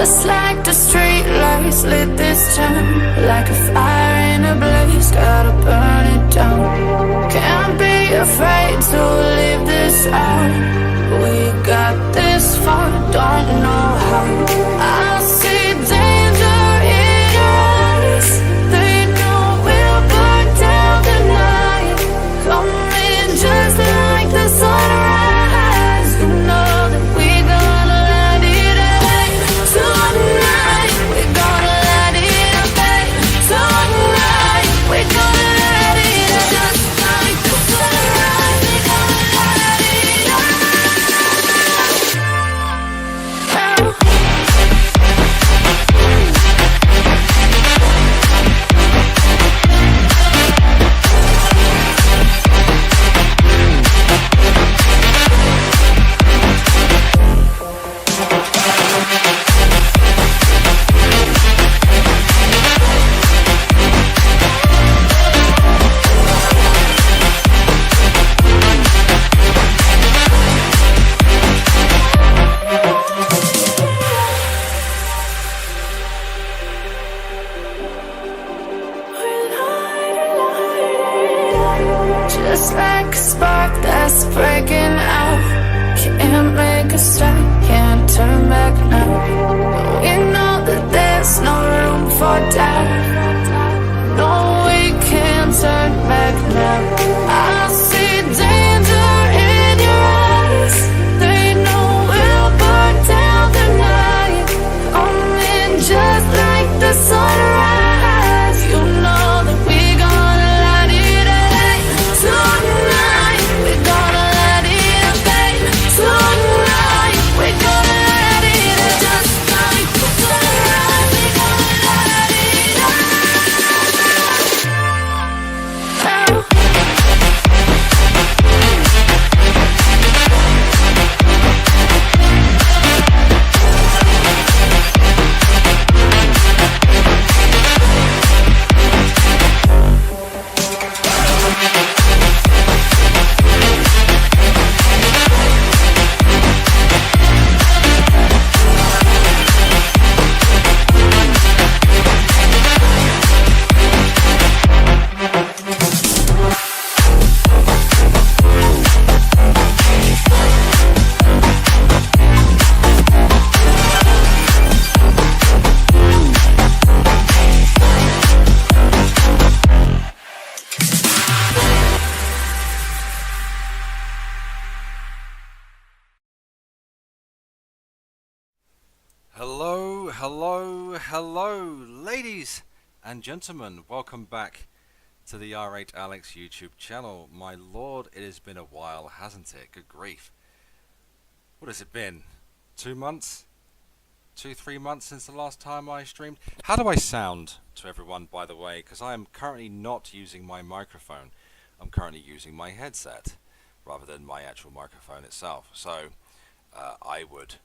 Just like the street lights lit this town, like a fire in a blaze, gotta burn it down. Can't be afraid to leave this out. We got this Hello, hello, hello, ladies and gentlemen. Welcome back to the Irate Alex YouTube channel. My lord, it has been a while, hasn't it? Good grief. What has it been? 2 months? 3 months since the last time I streamed? How do I sound to everyone, by the way? Because I am currently not using my microphone. I'm currently using my headset rather than my actual microphone itself. So, I would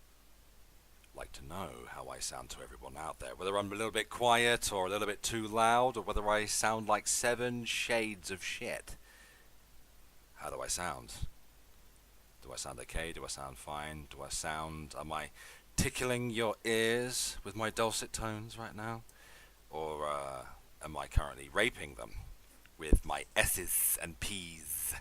like to know how I sound to everyone out there, whether I'm a little bit quiet or a little bit too loud, or whether I sound like 7 shades of shit. How do I sound? Do I sound okay? Do I sound fine? Am I tickling your ears with my dulcet tones right now? Or am I currently raping them with my S's and P's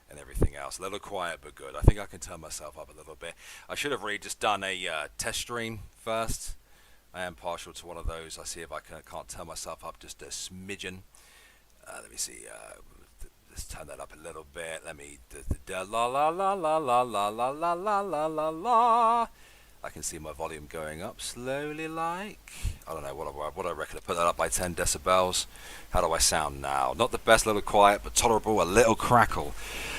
and everything else? A little quiet but good. I think I can turn myself up a little bit. I should have really just done a test stream first. I am partial to one of those. I see if I can't turn myself up just a smidgen. Let me see. Let's turn that up a little bit. Let me la la la la la la la la la la la la. I can see my volume going up slowly, like I don't know what I reckon. I put that up by 10 decibels. How do I sound now? Not the best, a little quiet, but tolerable. A little crackle.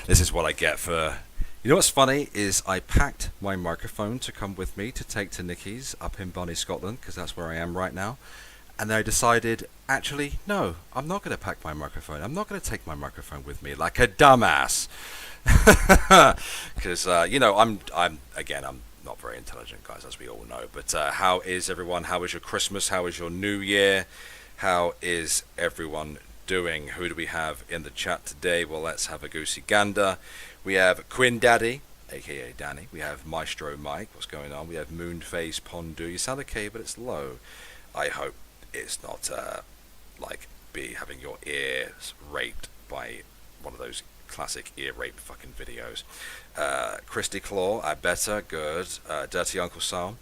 This is what I get for. You know what's funny is I packed my microphone to come with me to take to Nikki's up in Bonnie, Scotland, because that's where I am right now. And I decided, actually, no, I'm not going to pack my microphone. I'm not going to take my microphone with me like a dumbass. Because I'm not very intelligent, guys, as we all know. But how is everyone? How is your Christmas? How is your New Year? How is everyone doing? Who do we have in the chat today? Well, let's have a goosey gander. We have Quinn Daddy, aka Danny. We have Maestro Mike. What's going on? We have Moonface Pondu. You sound okay, but it's low. I hope it's not be having your ears raped by one of those classic ear rape fucking videos. Christy Claw, I better, good. Dirty Uncle Sam.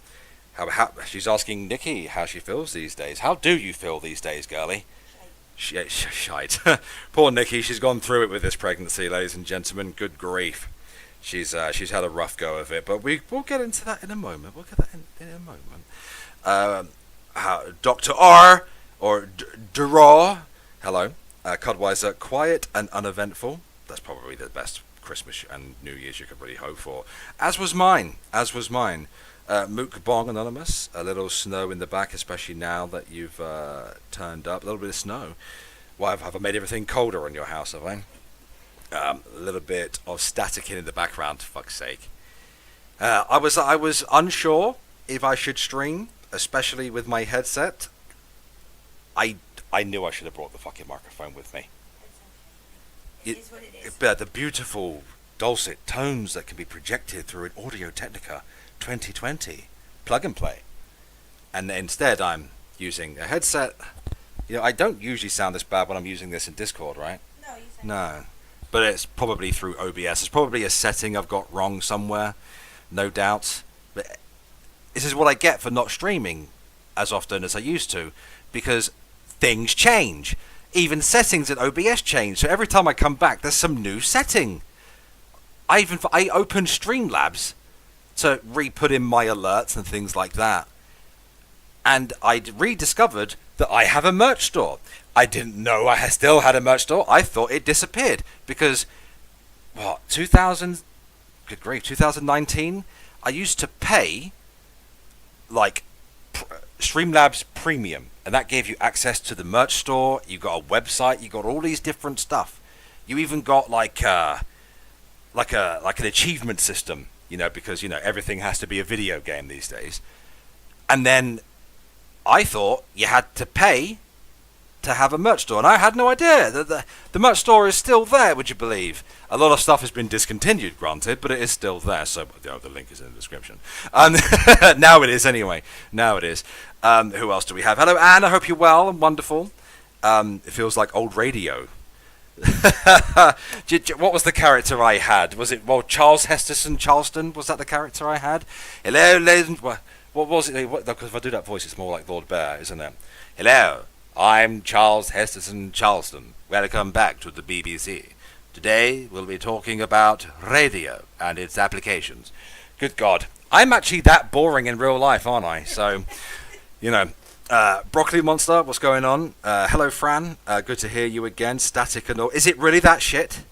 How she's asking Nikki how she feels these days. How do you feel these days, girlie? Shite. Poor Nikki, she's gone through it with this pregnancy, ladies and gentlemen. Good grief. She's had a rough go of it, but we'll get into that in a moment. We'll get that in a moment. Dr. R, or Duraw, hello. Codweiser, quiet and uneventful. That's probably the best Christmas and New Year's you could really hope for. As was mine. Mook Bong Anonymous, a little snow in the back, especially now that you've turned up. A little bit of snow. Why, have I made everything colder in your house, have I? A little bit of static in the background, for fuck's sake. I was unsure if I should stream, especially with my headset. I knew I should have brought the fucking microphone with me. It is what it is. The beautiful dulcet tones that can be projected through an Audio-Technica 2020 plug and play. And instead I'm using a headset. I don't usually sound this bad when I'm using this in Discord, right? No, you said No. But it's probably through OBS. It's probably a setting I've got wrong somewhere, no doubt. But this is what I get for not streaming as often as I used to, because things change. Even settings in OBS change. So every time I come back, there's some new setting. I opened Streamlabs to re-put in my alerts and things like that. And I rediscovered that I have a merch store. I didn't know I still had a merch store. I thought it disappeared because, 2019, I used to pay, Streamlabs Premium, and that gave you access to the merch store. You got a website. You got all these different stuff. You even got an achievement system, because everything has to be a video game these days. And then I thought you had to pay to have a merch store, and I had no idea that the merch store is still there. Would you believe? A lot of stuff has been discontinued, granted, but it is still there. So the link is in the description. Now it is anyway. Now it is. Who else do we have? Hello, Anne. I hope you're well and wonderful. It feels like old radio. What was the character I had? Was it Charles Hesterson Charleston? Was that the character I had? Hello, ladies and what was it? Because if I do that voice, it's more like Lord Bear, isn't it? Hello, I'm Charles Hesterson Charleston. Welcome back to the BBC. Today we'll be talking about radio and its applications. Good God, I'm actually that boring in real life, aren't I? So, you know. Broccoli Monster, what's going on? Hello, Fran. Good to hear you again. Static and all. Is it really that shit?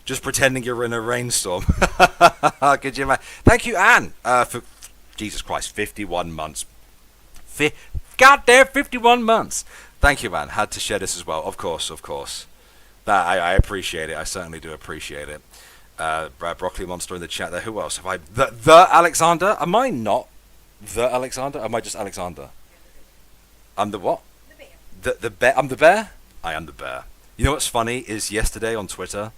Just pretending you're in a rainstorm. Could you imagine? Thank you, Anne, for Jesus Christ, 51 months. Goddamn 51 months. Thank you, Anne. Had to share this as well. Of course, of course. That I appreciate it. I certainly do appreciate it. Broccoli Monster in the chat there. Who else have I? The Alexander? Am I not the Alexander? Am I just Alexander? I'm the what? The bear. The bear. I'm the bear? I am the bear. You know what's funny is yesterday on Twitter,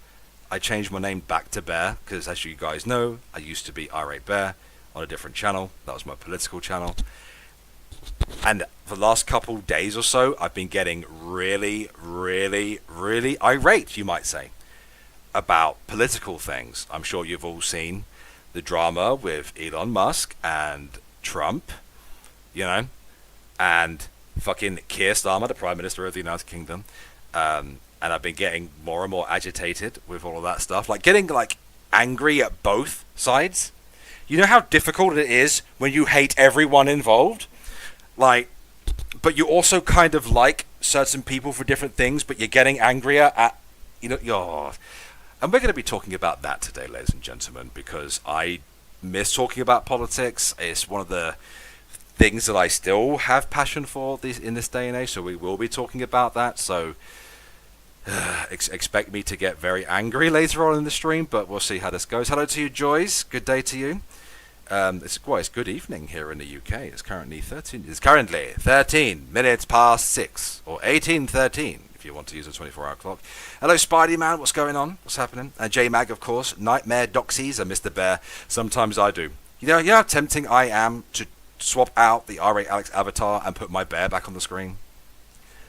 I changed my name back to Bear because, as you guys know, I used to be Irate Bear on a different channel. That was my political channel. And for the last couple days or so, I've been getting really, really, really irate, you might say, about political things. I'm sure you've all seen the drama with Elon Musk and Trump, you know, and fucking Keir Starmer, the Prime Minister of the United Kingdom, and I've been getting more and more agitated with all of that stuff, like getting like angry at both sides. You know how difficult it is when you hate everyone involved, like, but you also kind of like certain people for different things, but you're getting angrier at, you know, and we're going to be talking about that today, ladies and gentlemen, because I miss talking about politics. It's one of the things that I still have passion for in this day and age, so we will be talking about that. So expect me to get very angry later on in the stream, but we'll see how this goes. Hello to you, Joyce. Good day to you. It's good evening here in the UK. It's currently 13 minutes past 6, or 18:13 if you want to use a 24-hour clock. Hello, Spidey Man. What's going on? What's happening? J Mag, of course. Nightmare Doxies and Mr. Bear. Sometimes I do. You know how tempting I am to swap out the R8 Alex avatar and put my bear back on the screen,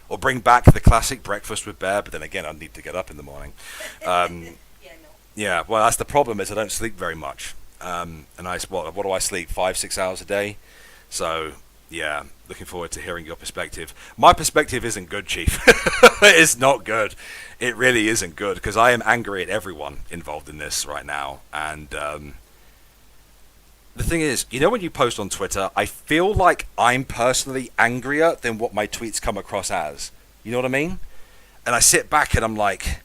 or bring back the classic breakfast with bear. But then again, I need to get up in the morning. Yeah, well, that's the problem, is I don't sleep very much. And what do I sleep? 5-6 hours a day. So yeah, looking forward to hearing your perspective. My perspective isn't good, Chief. It's not good. It really isn't good, because I am angry at everyone involved in this right now. And the thing is, you know, when you post on Twitter, I feel like I'm personally angrier than what my tweets come across as. You know what I mean? And I sit back and I'm like,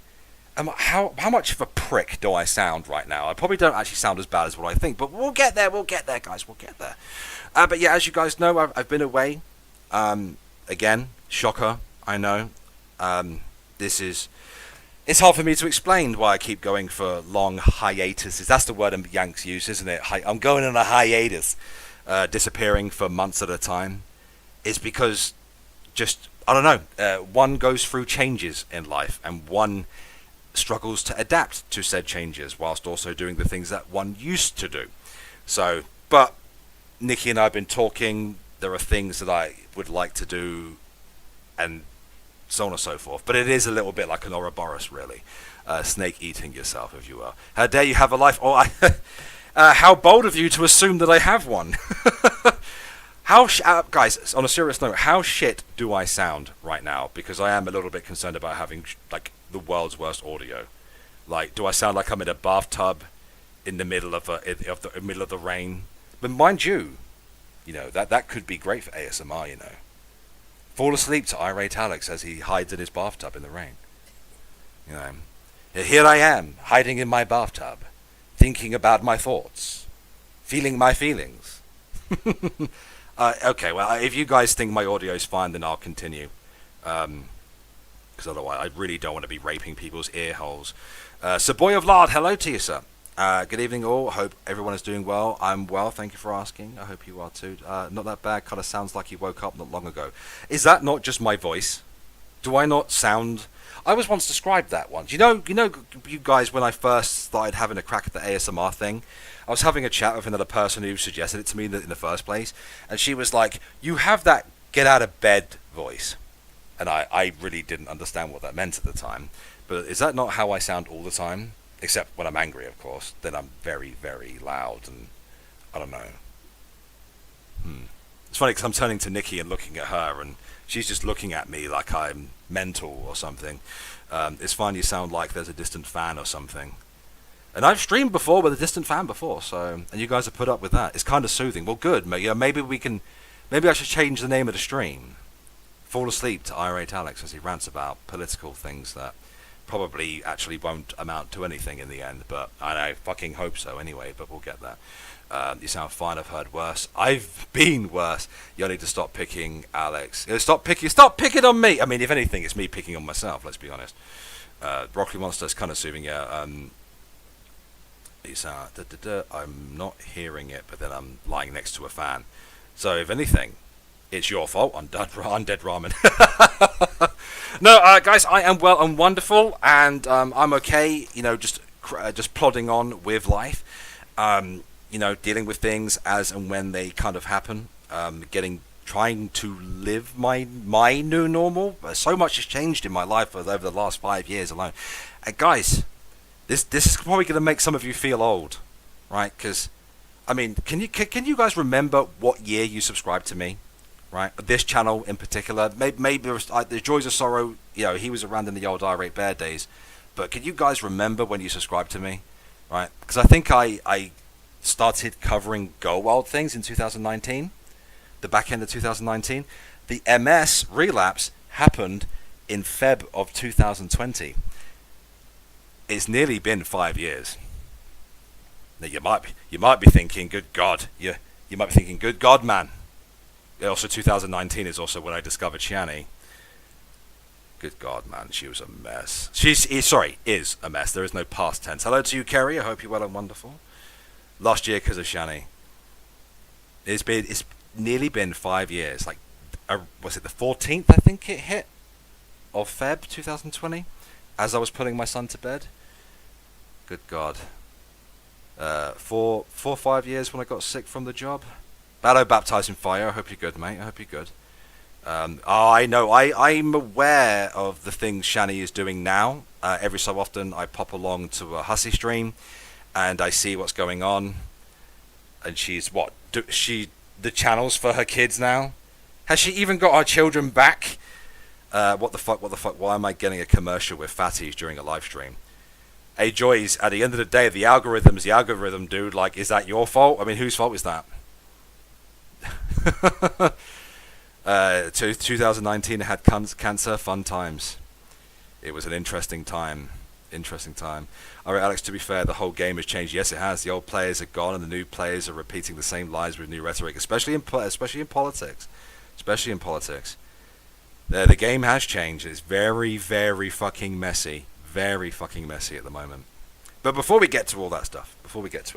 how much of a prick do I sound right now? I probably don't actually sound as bad as what I think, but we'll get there, guys, we'll get there. But yeah, as you guys know, I've been away. Again, shocker, I know. It's hard for me to explain why I keep going for long hiatuses. That's the word Yanks use, isn't it? I'm going on a hiatus, disappearing for months at a time. It's because just, I don't know, one goes through changes in life, and one struggles to adapt to said changes whilst also doing the things that one used to do. So, but Nikki and I have been talking. There are things that I would like to do, and so on and so forth. But it is a little bit like an Ouroboros, really. Snake eating yourself, if you will. How dare you have a life? Oh, how bold of you to assume that I have one. Guys, on a serious note, how shit do I sound right now? Because I am a little bit concerned about having, like, the world's worst audio. Like, do I sound like I'm in a bathtub in the middle of the rain? But mind you, you know, that could be great for ASMR, you know. Fall asleep to Irate Alex as he hides in his bathtub in the rain. You know, here I am, hiding in my bathtub, thinking about my thoughts, feeling my feelings. Okay, well, if you guys think my audio is fine, then I'll continue. Because otherwise, I really don't want to be raping people's ear holes. Sir Boy of Lard, hello to you, sir. Good evening, all. Hope everyone is doing well. I'm well, thank you for asking. I hope you are too. Not that bad. Kind of sounds like you woke up not long ago. Is that not just my voice? Do I not sound? I was once described that once. You know, you guys, when I first started having a crack at the ASMR thing, I was having a chat with another person who suggested it to me in the first place, and she was like, "You have that get out of bed voice," and I really didn't understand what that meant at the time. But is that not how I sound all the time? Except when I'm angry, of course. Then I'm very, very loud, and I don't know. It's funny because I'm turning to Nikki and looking at her, and she's just looking at me like I'm mental or something. It's fine, you sound like there's a distant fan or something. And I've streamed before with a distant fan before, so, and you guys have put up with that. It's kind of soothing. Well, good. Maybe maybe I should change the name of the stream. Fall asleep to Irate Alex as he rants about political things that probably actually won't amount to anything in the end, but I fucking hope so anyway, but we'll get there. You sound fine, I've heard worse. I've been worse. You need to stop picking Alex. Stop picking on me! I mean, if anything, it's me picking on myself, let's be honest. Broccoli Monster's kind of soothing, yeah. I'm not hearing it, but then I'm lying next to a fan. So, if anything, it's your fault. Undead Ramen. No, guys, I am well and wonderful, and I'm okay. You know, just plodding on with life. You know, dealing with things as and when they kind of happen. Trying to live my new normal. So much has changed in my life over the last 5 years alone. Guys, this is probably going to make some of you feel old, right? Because, I mean, can you guys remember what year you subscribed to me? Right, this channel in particular, maybe the Joys of Sorrow. You know, he was around in the old Irate Bear days, but can you guys remember when you subscribed to me? Right, because I think I started covering Go Wild things in 2019, the back end of 2019. The MS relapse happened in Feb of 2020. It's nearly been 5 years. Now you might be thinking, good God, you might be thinking, good God, man. Also, 2019 is also when I discovered Shani. Good God, man, she was a mess. Is a mess. There is no past tense. Hello to you, Kerry. I hope you're well and wonderful. Last year, because of Shani. It's nearly been 5 years. Like, was it the 14th? I think it hit of Feb 2020, as I was putting my son to bed. Good God. 5 years when I got sick from the job. Battle baptized in fire. I hope you're good, mate. I hope you're good. I know. I'm aware of the things Shani is doing now. Every so often, I pop along to a Hussy stream, and I see what's going on. And she's the channels for her kids now. Has she even got her children back? What the fuck? Why am I getting a commercial with fatties during a live stream? Hey, Joyce. At the end of the day, the algorithm, dude. Like, is that your fault? I mean, whose fault is that? 2019 had cancer. Fun times. It was an interesting time. Alright, Alex, to be fair, the whole game has changed. Yes, it has. The old players are gone and the new players are repeating the same lies with new rhetoric, especially in politics. The game has changed. It's very, very fucking messy. Very fucking messy at the moment. But before we get to all that stuff,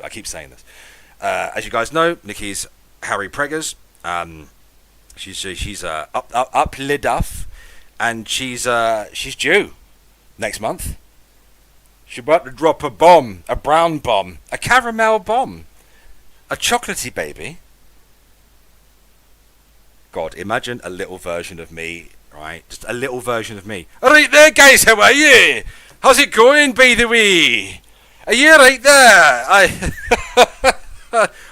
I keep saying this. As you guys know, Nikki's Harry Preggers. She's up liduff, and she's due next month. She's about to drop a bomb, a brown bomb, a caramel bomb, a chocolatey baby. God, imagine a little version of me, right? Just a little version of me. All right there, guys, how are you? How's it going, by the way? Are you right there?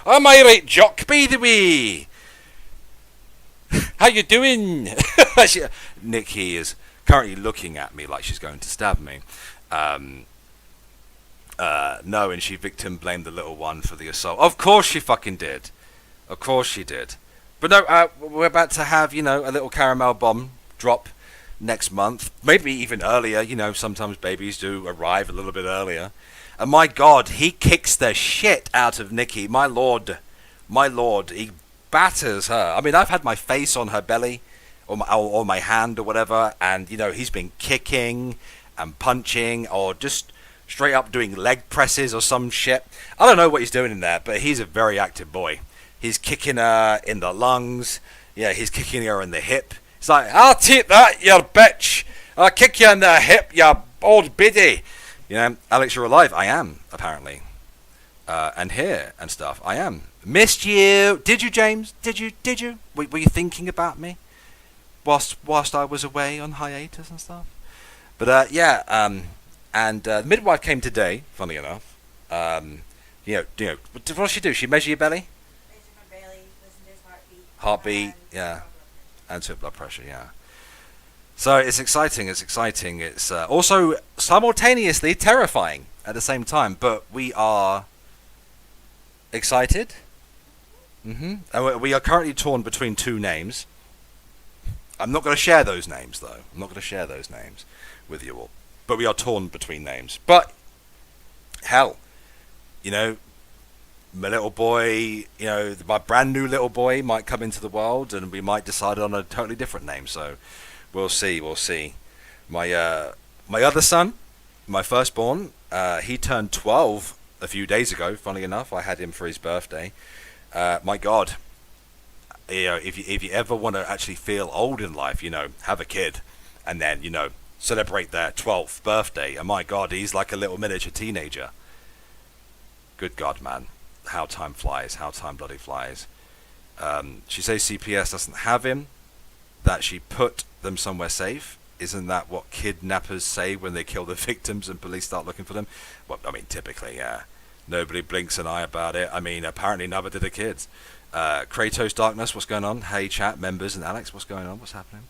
I'm Irate Jock, by the way. How you doing? Nikki is currently looking at me like she's going to stab me. No, and she victim blamed the little one for the assault. Of course she fucking did. Of course she did. But no, we're about to have, a little caramel bomb drop next month. Maybe even earlier. Sometimes babies do arrive a little bit earlier. And my God, he kicks the shit out of Nikki. My Lord, he batters her. I mean, I've had my face on her belly or my hand or whatever, and he's been kicking and punching or just straight up doing leg presses or some shit. I don't know what he's doing in there, but he's a very active boy. He's kicking her in the lungs. Yeah, he's kicking her in the hip. It's like, I'll take that, you bitch. I'll kick you in the hip, you old biddy. Alex, you're alive. I am, apparently. And here and stuff. I am. Missed you. Did you, James? Did you? Were you thinking about me? Whilst I was away on hiatus and stuff? But, and the midwife came today, funnily enough. What does she do? She measure your belly? Measure my belly, listen to his heartbeat. Heartbeat, yeah. And to blood pressure, yeah. So it's exciting. It's exciting. It's also simultaneously terrifying at the same time. But we are excited. And we are currently torn between two names. I'm not going to share those names, though. I'm not going to share those names with you all. But we are torn between names. But hell, you know, my little boy, you know, my brand new little boy might come into the world, and we might decide on a totally different name. So we'll see. We'll see. My other son, my firstborn, he turned 12 a few days ago. Funny enough, I had him for his birthday. My God, you know, if you ever want to actually feel old in life, you know, have a kid, and then, you know, celebrate their 12th birthday. And my God, he's like a little miniature teenager. Good God, man, how time flies, how time bloody flies. She says CPS doesn't have him, that she put them somewhere safe. Isn't that what kidnappers say when they kill the victims and police start looking for them? Well, I mean, typically, yeah. Nobody blinks an eye about it. I mean, apparently neither did the kids. Kratos Darkness, what's going on? Hey, chat members and Alex, what's going on? What's happening?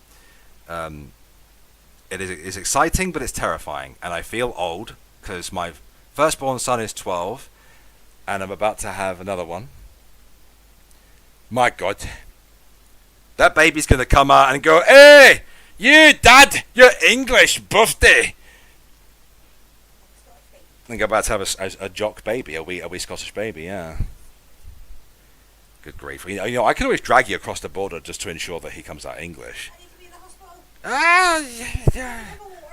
It is exciting, but it's terrifying. And I feel old, because my firstborn son is 12, and I'm about to have another one. My God. That baby's going to come out and go, "Hey, you, Dad, you're English, buffy." I think I'm about to have a jock baby, a wee Scottish baby, yeah. Good grief. You know, I can always drag you across the border just to ensure that he comes out English. I need to be in the hospital. Yeah.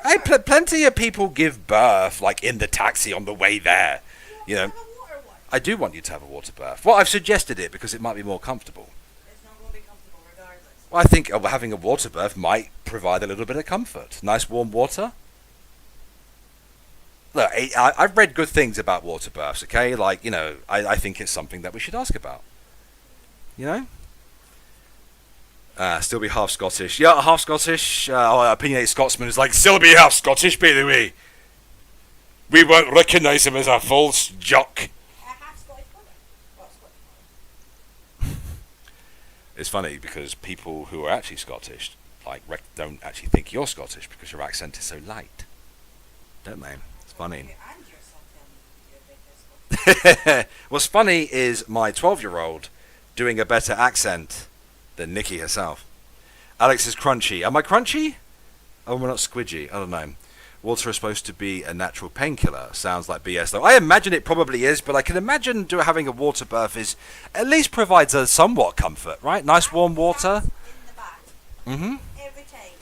Hey, plenty of people give birth, like, in the taxi on the way there. You know, I do want you to have a water birth. Well, I've suggested it because it might be more comfortable. It's not going to be comfortable regardless. Well, I think having a water birth might provide a little bit of comfort. Nice warm water. Look, I've read good things about water births, okay? Like, you know, I think it's something that we should ask about. You know? Still be half Scottish. Yeah, half Scottish. Opinionated Scotsman is like, still be half Scottish, by the way. We won't recognise him as a false jock. Half Scottish brother. Well, Scottish. It's funny because people who are actually Scottish, like, don't actually think you're Scottish because your accent is so light. Don't they? Funny. What's funny is my 12-year-old doing a better accent than Nikki herself. Alex is crunchy. Am I crunchy? Oh, we're not squidgy. I don't know. Water is supposed to be a natural painkiller. Sounds like BS though. I imagine it probably is, but I can imagine having a water birth is at least provides a somewhat comfort, right? Nice warm water. In the bath. Mm-hmm. Every time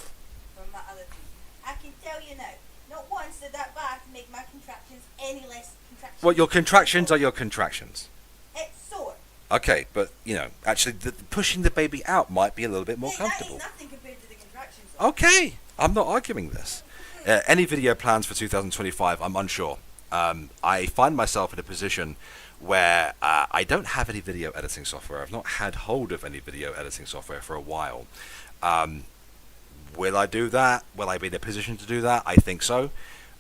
from that other thing. I can tell you now, not once did that bath make my contractions any less contractions. Well, your contractions are your contractions. It's sore. Okay, but, you know, actually pushing the baby out might be a little bit more comfortable. That ain't nothing compared to the contractions. Though. Okay, I'm not arguing this. Any video plans for 2025, I'm unsure. I find myself in a position where I don't have any video editing software. I've not had hold of any video editing software for a while. Will I do that? Will I be in a position to do that? I think so.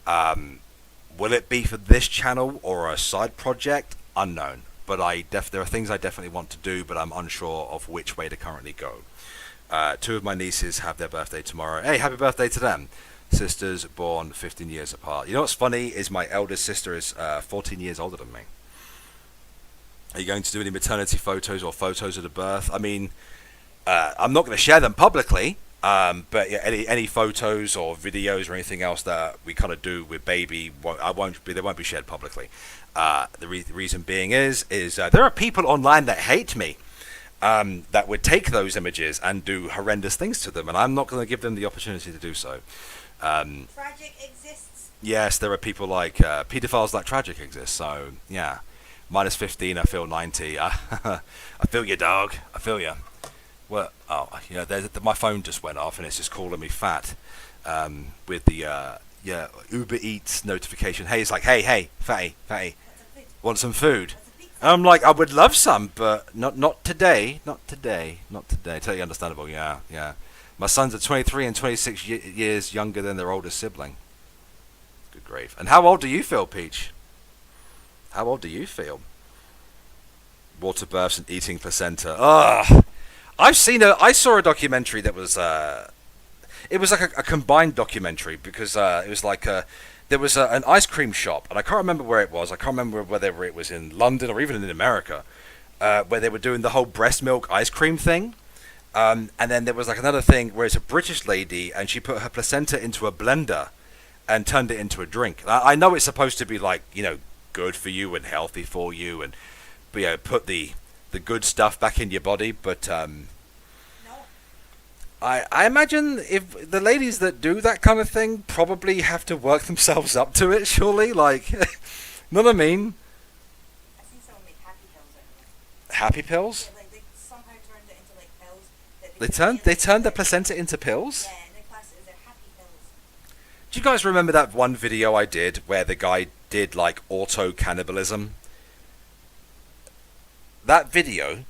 Will it be for this channel or a side project? Unknown. But there are things I definitely want to do, but I'm unsure of which way to currently go. Two of my nieces have their birthday tomorrow. Hey, happy birthday to them. Sisters born 15 years apart. You know what's funny is my eldest sister is 14 years older than me. Are you going to do any maternity photos or photos of the birth? I mean, I'm not going to share them publicly, but yeah, any photos or videos or anything else that we kind of do with baby, they won't be shared publicly. The reason being is there are people online that hate me. That would take those images and do horrendous things to them, and I'm not going to give them the opportunity to do so. Tragic exists. Yes, there are people like pedophiles like Tragic exist. So yeah, minus 15, I feel 90. I feel you, dog. I feel you. Well, my phone just went off and it's just calling me fat with the Uber Eats notification. Hey, it's like, hey, fatty, want some food? And I'm like, I would love some, but not today. Totally understandable. Yeah. My sons are 23 and 26 years younger than their oldest sibling. Good grief. And how old do you feel, Peach? How old do you feel? Water births and eating placenta. Ugh. I saw a documentary that was It was like a combined documentary because it was like there was an ice cream shop, and I can't remember where it was. I can't remember whether it was in London or even in America, where they were doing the whole breast milk ice cream thing. And then there was like another thing where it's a British lady and she put her placenta into a blender and turned it into a drink. I know it's supposed to be like, you know, good for you and healthy for you, and but, yeah, put the good stuff back in your body. But I imagine if the ladies that do that kind of thing probably have to work themselves up to it, surely. Like, know what I mean? I've seen someone make happy pills out of it. Happy pills? Yeah, like they somehow turned it into like pills. That They turned the placenta into pills? Yeah, and they class it as their happy pills. Do you guys remember that one video I did where the guy did like auto cannibalism? That video,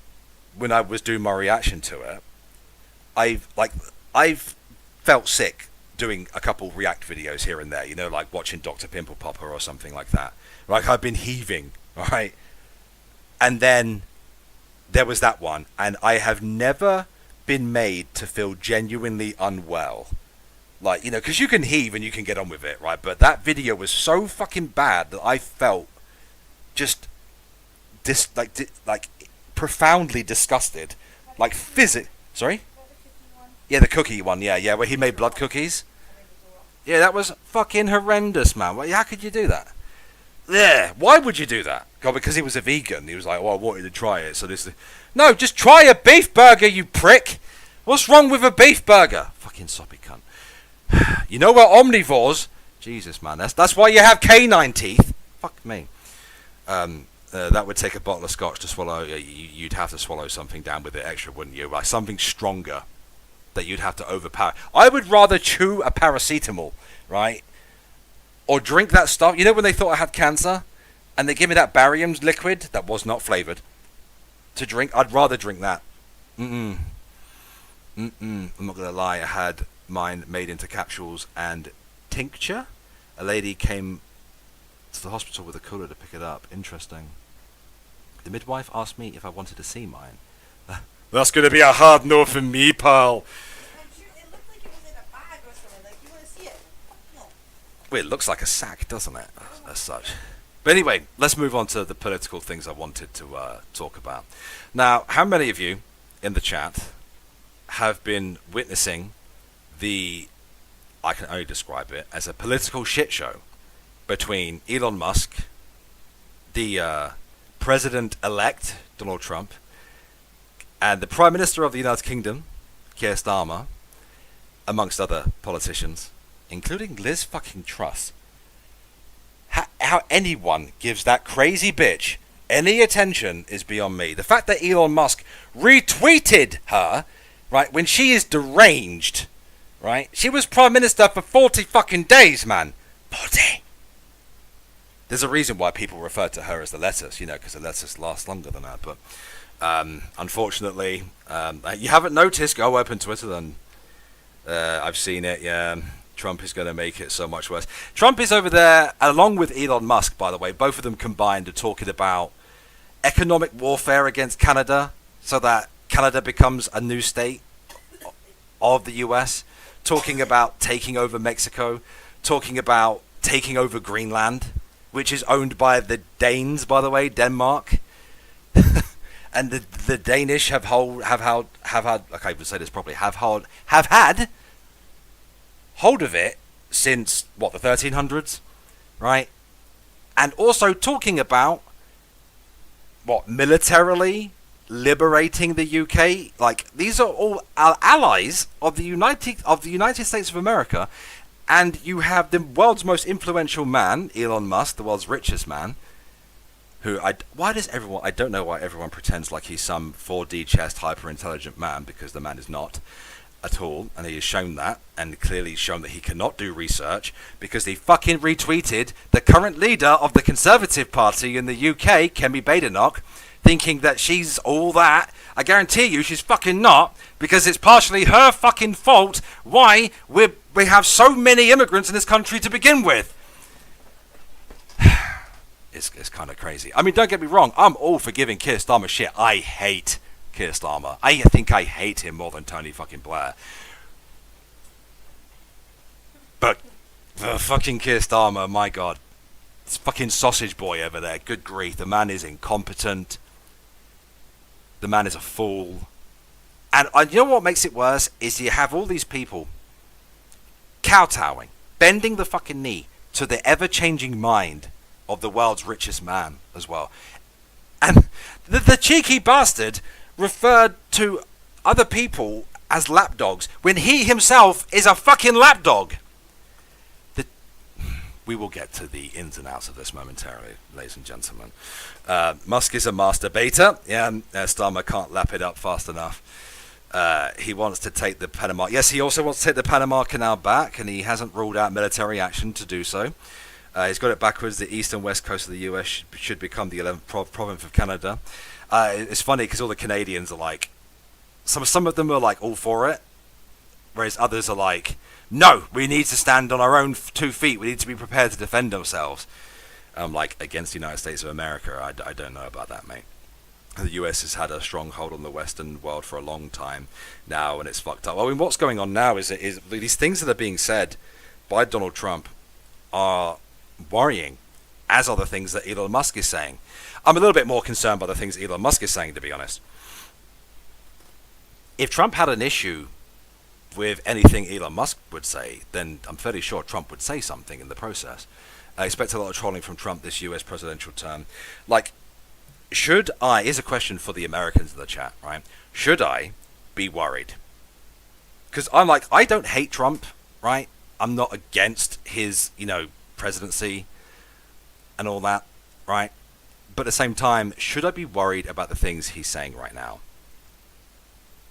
when I was doing my reaction to it, I've felt sick doing a couple react videos here and there, you know, like watching Dr. Pimple Popper or something like that. Like I've been heaving, right? And then there was that one, and I have never been made to feel genuinely unwell. Like, you know, because you can heave and you can get on with it, right? But that video was so fucking bad that I felt just profoundly disgusted, like Sorry? Yeah, the cookie one. Yeah, where he made blood cookies. Yeah, that was fucking horrendous, man. How could you do that? Yeah, why would you do that? God, because he was a vegan. He was like, "Oh, I wanted to try it." So no, just try a beef burger, you prick. What's wrong with a beef burger? Fucking soppy cunt. You know we're omnivores. Jesus, man, that's why you have canine teeth. Fuck me. That would take a bottle of scotch to swallow. You'd have to swallow something down with it extra, wouldn't you? Like something stronger that you'd have to overpower. I would rather chew a paracetamol, right? Or drink that stuff. You know when they thought I had cancer and they give me that barium liquid that was not flavored to drink? I'd rather drink that. I'm not gonna lie, I had mine made into capsules and tincture. A lady came to the hospital with a cooler to pick it up. Interesting. The midwife asked me if I wanted to see mine. That's gonna be a hard no for me, pal. I'm sure it looked like it was in a bag or something. Like, you want to see it? No. Well, it looks like a sack, doesn't it? As such. But anyway, let's move on to the political things I wanted to talk about. Now, how many of you in the chat have been witnessing I can only describe it as a political shit show between Elon Musk, the President-elect Donald Trump, and the Prime Minister of the United Kingdom, Keir Starmer, amongst other politicians, including Liz fucking Truss. How anyone gives that crazy bitch any attention is beyond me. The fact that Elon Musk retweeted her, right, when she is deranged, right? She was Prime Minister for 40 fucking days, man. 40! There's a reason why people refer to her as the lettuce, you know, because the lettuce lasts longer than that, but unfortunately, you haven't noticed, go open Twitter then. I've seen it, yeah. Trump is going to make it so much worse. Trump is over there, along with Elon Musk, by the way. Both of them combined are talking about economic warfare against Canada so that Canada becomes a new state of the US. Talking about taking over Mexico. Talking about taking over Greenland, which is owned by the Danes, by the way, Denmark. And the Danish have had, okay, I would say this properly, have had hold of it since, what, the 1300s, right? And also talking about, what, militarily liberating the UK. Like, these are all allies of the United States of America, and you have the world's most influential man, Elon Musk, the world's richest man, who I don't know why everyone pretends like he's some 4D chest hyper intelligent man, because the man is not at all, and he has shown that, and clearly shown that he cannot do research, because he fucking retweeted the current leader of the Conservative Party in the UK, Kemi Badenoch, thinking that she's all that. I guarantee you she's fucking not, because it's partially her fucking fault why we have so many immigrants in this country to begin with. It's kind of crazy. I mean, don't get me wrong, I'm all for giving Keir Starmer shit. I hate Keir Starmer. I think I hate him more than Tony fucking Blair. But the fucking Keir Starmer, my God. This fucking sausage boy over there, good grief. The man is incompetent. The man is a fool. And you know what makes it worse? Is you have all these people kowtowing, bending the fucking knee to the ever-changing mind of the world's richest man as well. And the cheeky bastard referred to other people as lapdogs when he himself is a fucking lapdog. We will get to the ins and outs of this momentarily, ladies and gentlemen. Musk is a masturbator. Yeah, Starmer can't lap it up fast enough. He wants to take the Panama... Yes, he also wants to take the Panama Canal back, and he hasn't ruled out military action to do so. He's got it backwards. The east and west coast of the US should become the 11th province of Canada. It's funny because all the Canadians are like... Some of them are like all for it, whereas others are like... No, we need to stand on our own 2 feet. We need to be prepared to defend ourselves. Like, against the United States of America, I don't know about that, mate. The US has had a strong hold on the Western world for a long time now, and it's fucked up. I mean, what's going on now is these things that are being said by Donald Trump are worrying, as are the things that Elon Musk is saying. I'm a little bit more concerned by the things Elon Musk is saying, to be honest. If Trump had an issue with anything Elon Musk would say, then I'm fairly sure Trump would say something in the process. I expect a lot of trolling from Trump this US presidential term. Like, here's a question for the Americans in the chat, right? Should I be worried? Because I don't hate Trump, right? I'm not against his, presidency and all that, right? But at the same time, should I be worried about the things he's saying right now?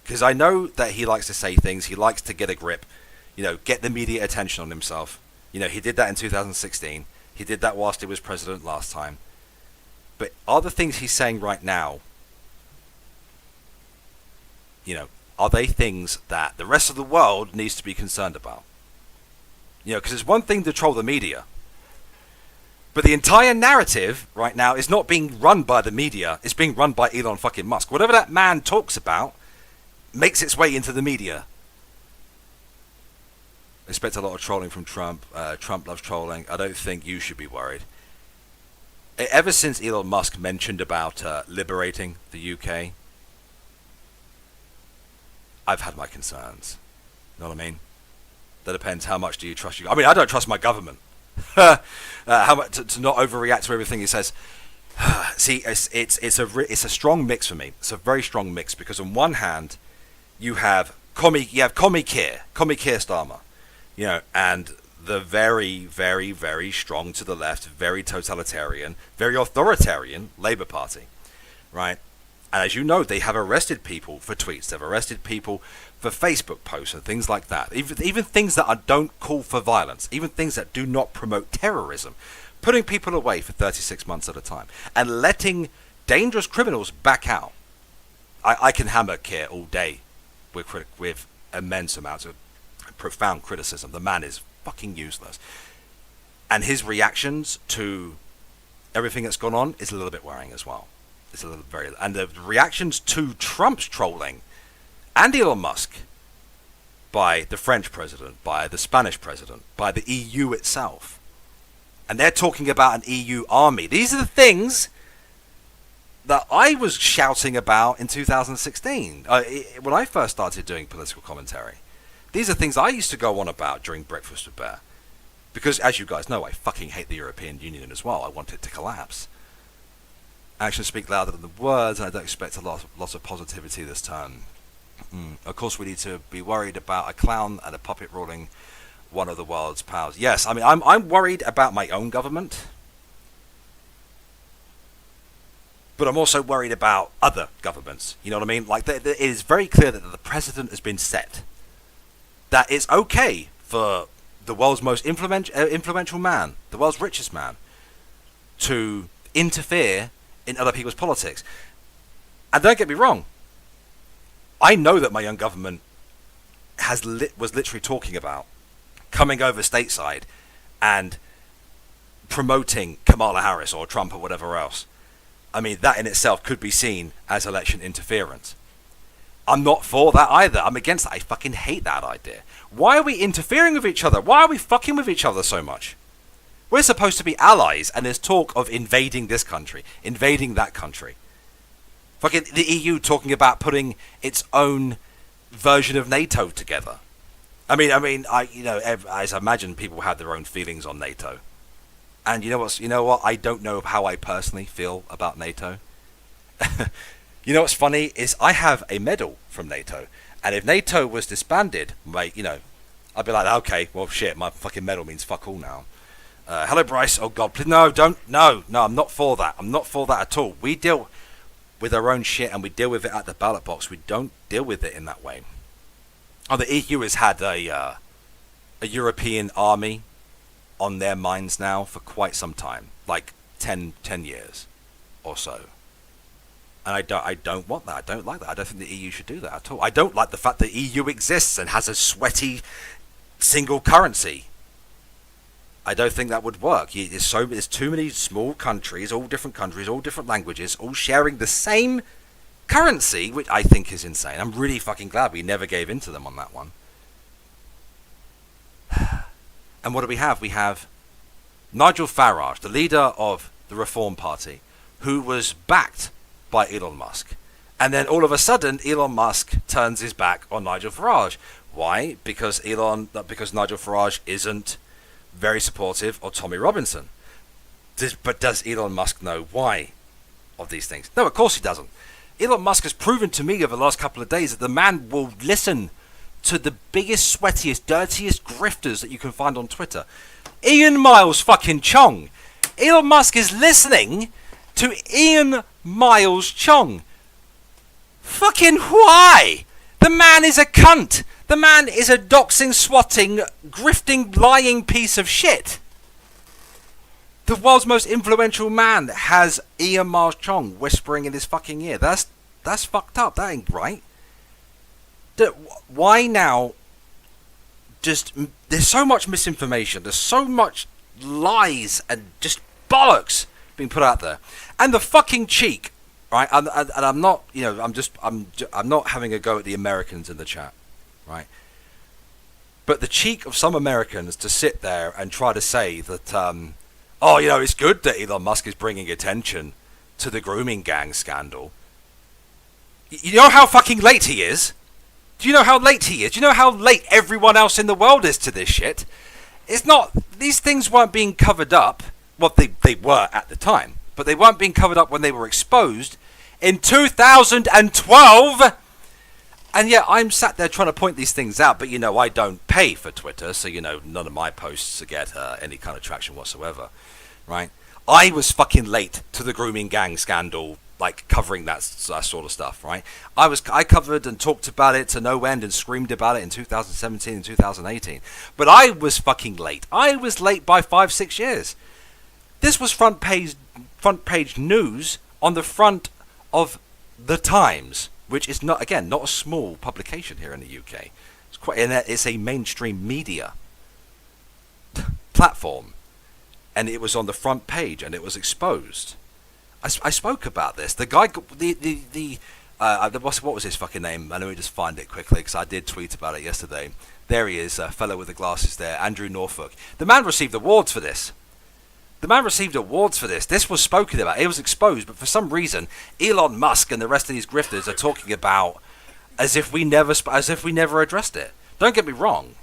Because I know that he likes to say things, he likes to get a grip, get the media attention on himself. He did that in 2016. He did that whilst he was president last time. But are the things he's saying right now, are they things that the rest of the world needs to be concerned about? Because it's one thing to troll the media. But the entire narrative right now is not being run by the media, it's being run by Elon fucking Musk. Whatever that man talks about makes its way into the media. I expect a lot of trolling from Trump. Trump loves trolling. I don't think you should be worried. Ever since Elon Musk mentioned about liberating the UK, I've had my concerns. You know what I mean? That depends how much do you trust you. I mean, I don't trust my government. How much to not overreact to everything he says. See, it's a strong mix for me. It's a very strong mix because on one hand, you have Commie Keir Starmer, and the very, very, very strong to the left, very totalitarian, very authoritarian Labour Party, right? And as you know, they have arrested people for tweets. They've arrested people for Facebook posts and things like that. Even things that don't call for violence, even things that do not promote terrorism, putting people away for 36 months at a time and letting dangerous criminals back out. I can hammer Keir all day with immense amounts of profound criticism. The man is fucking useless. And his reactions to everything that's gone on is a little bit worrying as well. And the reactions to Trump's trolling and Elon Musk by the French president, by the Spanish president, by the EU itself. And they're talking about an EU army. These are the things that I was shouting about in 2016 when I first started doing political commentary. These are things I used to go on about during Breakfast with Bear. Because, as you guys know, I fucking hate the European Union as well. I want it to collapse. Actions speak louder than the words, and I don't expect a lot of positivity this turn. Of course, we need to be worried about a clown and a puppet ruling one of the world's powers. Yes, I mean, I'm worried about my own government. But I'm also worried about other governments. You know what I mean? Like, it is very clear that the precedent has been set. That it's okay for the world's most influential man, the world's richest man, to interfere in other people's politics. And don't get me wrong, I know that my own government was literally talking about coming over stateside and promoting Kamala Harris or Trump or whatever else. I mean, that in itself could be seen as election interference. I'm not for that either. I'm against that. I fucking hate that idea. Why are we interfering with each other? Why are we fucking with each other so much? We're supposed to be allies, and there's talk of invading this country, invading that country. Fucking the EU talking about putting its own version of NATO together. I imagine people have their own feelings on NATO. And you know what? I don't know how I personally feel about NATO. You know what's funny is I have a medal from NATO, and if NATO was disbanded, I'd be like, okay, well, shit, my fucking medal means fuck all now. Hello, Bryce. Oh God, please, no, don't, no, I'm not for that. I'm not for that at all. We deal with our own shit, and we deal with it at the ballot box. We don't deal with it in that way. Oh, the EU has had a European army on their minds now for quite some time, like 10 years or so. And I don't want that. I don't like that. I don't think the EU should do that at all. I don't like the fact that the EU exists and has a sweaty single currency. I don't think that would work. There's too many small countries, all different languages, all sharing the same currency, which I think is insane. I'm really fucking glad we never gave in to them on that one. And what do we have? We have Nigel Farage, the leader of the Reform Party, who was backed by Elon Musk. And then all of a sudden, Elon Musk turns his back on Nigel Farage. Why? Because Nigel Farage isn't very supportive of Tommy Robinson. But does Elon Musk know why of these things? No, of course he doesn't. Elon Musk has proven to me over the last couple of days that the man will listen to the biggest, sweatiest, dirtiest grifters that you can find on Twitter. Ian Miles fucking Chong. Elon Musk is listening to Ian Miles Chong. Fucking why? The man is a cunt. The man is a doxing, swatting, grifting, lying piece of shit. The world's most influential man has Ian Miles Chong whispering in his fucking ear. That's fucked up. That ain't right. Why now? There's so much misinformation. There's so much lies and just bollocks being put out there, and the fucking cheek, right? And I'm not, I'm not having a go at the Americans in the chat, right? But the cheek of some Americans to sit there and try to say that, it's good that Elon Musk is bringing attention to the grooming gang scandal. You know how fucking late he is? Do you know how late he is? Do you know how late everyone else in the world is to this shit? It's not, these things weren't being covered up. Well, they were at the time, but they weren't being covered up when they were exposed in 2012. And yet I'm sat there trying to point these things out, but I don't pay for Twitter, so none of my posts get any kind of traction whatsoever, right? I was fucking late to the grooming gang scandal, like covering that sort of stuff, right? I covered and talked about it to no end and screamed about it in 2017 and 2018, but I was fucking late. I was late by 5-6 years. This was front page news on the front of The Times, which is not a small publication here in the UK. It's a mainstream media platform, and it was on the front page, and it was exposed. I spoke about this. The guy, what was his fucking name? Let me just find it quickly, because I did tweet about it yesterday. There he is, a fellow with the glasses there, Andrew Norfolk. The man received awards for this. This was spoken about. It was exposed, but for some reason, Elon Musk and the rest of these grifters are talking about as if we never addressed it. Don't get me wrong.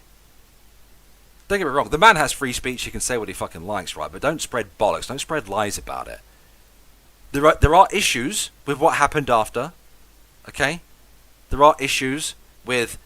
The man has free speech. He can say what he fucking likes, right? But don't spread bollocks. Don't spread lies about it. There are issues with what happened after. Okay? There are issues with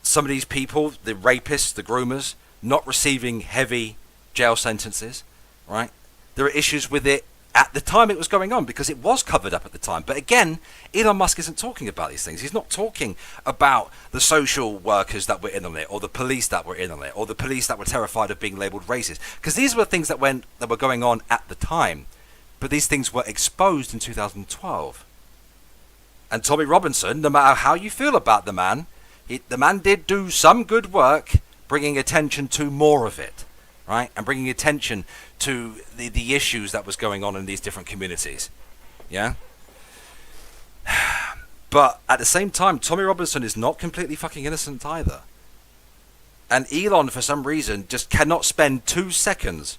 some of these people, the rapists, the groomers, not receiving heavy jail sentences. Right? There are issues with it at the time it was going on because it was covered up at the time. But again, Elon Musk isn't talking about these things. He's not talking about the social workers that were in on it, or the police that were in on it, or the police that were terrified of being labelled racist. Because these were things that were going on at the time. But these things were exposed in 2012. And Tommy Robinson, no matter how you feel about the man, the man did do some good work bringing attention to more of it. Right, and bringing attention to the issues that was going on in these different communities. Yeah? But at the same time, Tommy Robinson is not completely fucking innocent either. And Elon, for some reason, just cannot spend 2 seconds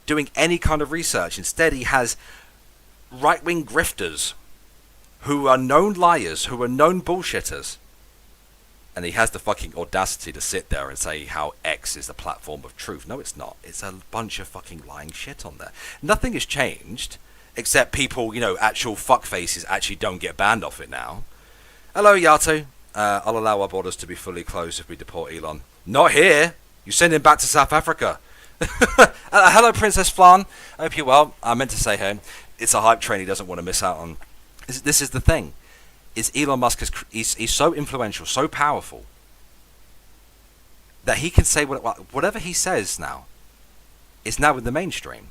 doing any kind of research. Instead, he has right-wing grifters who are known liars, who are known bullshitters. And he has the fucking audacity to sit there and say how X is the platform of truth. No, it's not. It's a bunch of fucking lying shit on there. Nothing has changed, except people, actual fuckfaces actually don't get banned off it now. Hello, Yato. I'll allow our borders to be fully closed if we deport Elon. Not here. You send him back to South Africa. Hello, Princess Flan. I hope you're well. I meant to say hey. It's a hype train he doesn't want to miss out on. This is the thing. Is Elon Musk he's so influential, so powerful, that he can say whatever he says now is now in the mainstream.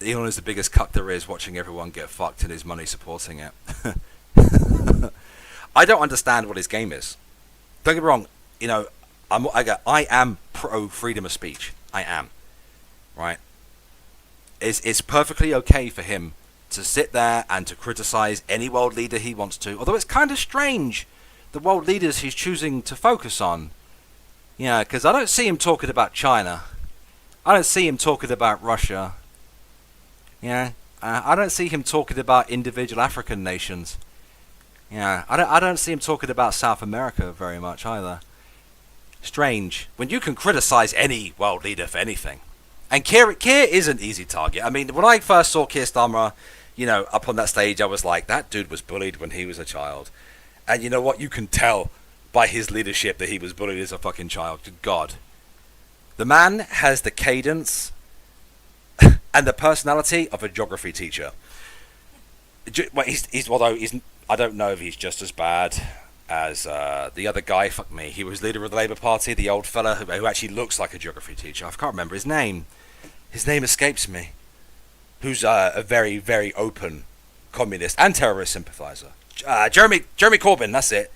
Elon is the biggest cuck there is, watching everyone get fucked and his money supporting it. I don't understand what his game is. Don't get me wrong, I am pro freedom of speech. I am. Right? It's perfectly okay for him to sit there and to criticize any world leader he wants to. Although it's kind of strange, the world leaders he's choosing to focus on. Yeah, because I don't see him talking about China. I don't see him talking about Russia. Yeah, I don't see him talking about individual African nations. Yeah, I don't see him talking about South America very much either. Strange. When you can criticize any world leader for anything. And Keir is an easy target. I mean, when I first saw Keir Starmer, up on that stage, I was like, that dude was bullied when he was a child. And you know what? You can tell by his leadership that he was bullied as a fucking child. Good God. The man has the cadence and the personality of a geography teacher. Although I don't know if he's just as bad as the other guy. Fuck me. He was leader of the Labour Party, the old fella who actually looks like a geography teacher. I can't remember his name. His name escapes me. Who's a very, very open communist and terrorist sympathiser. Jeremy Corbyn, that's it.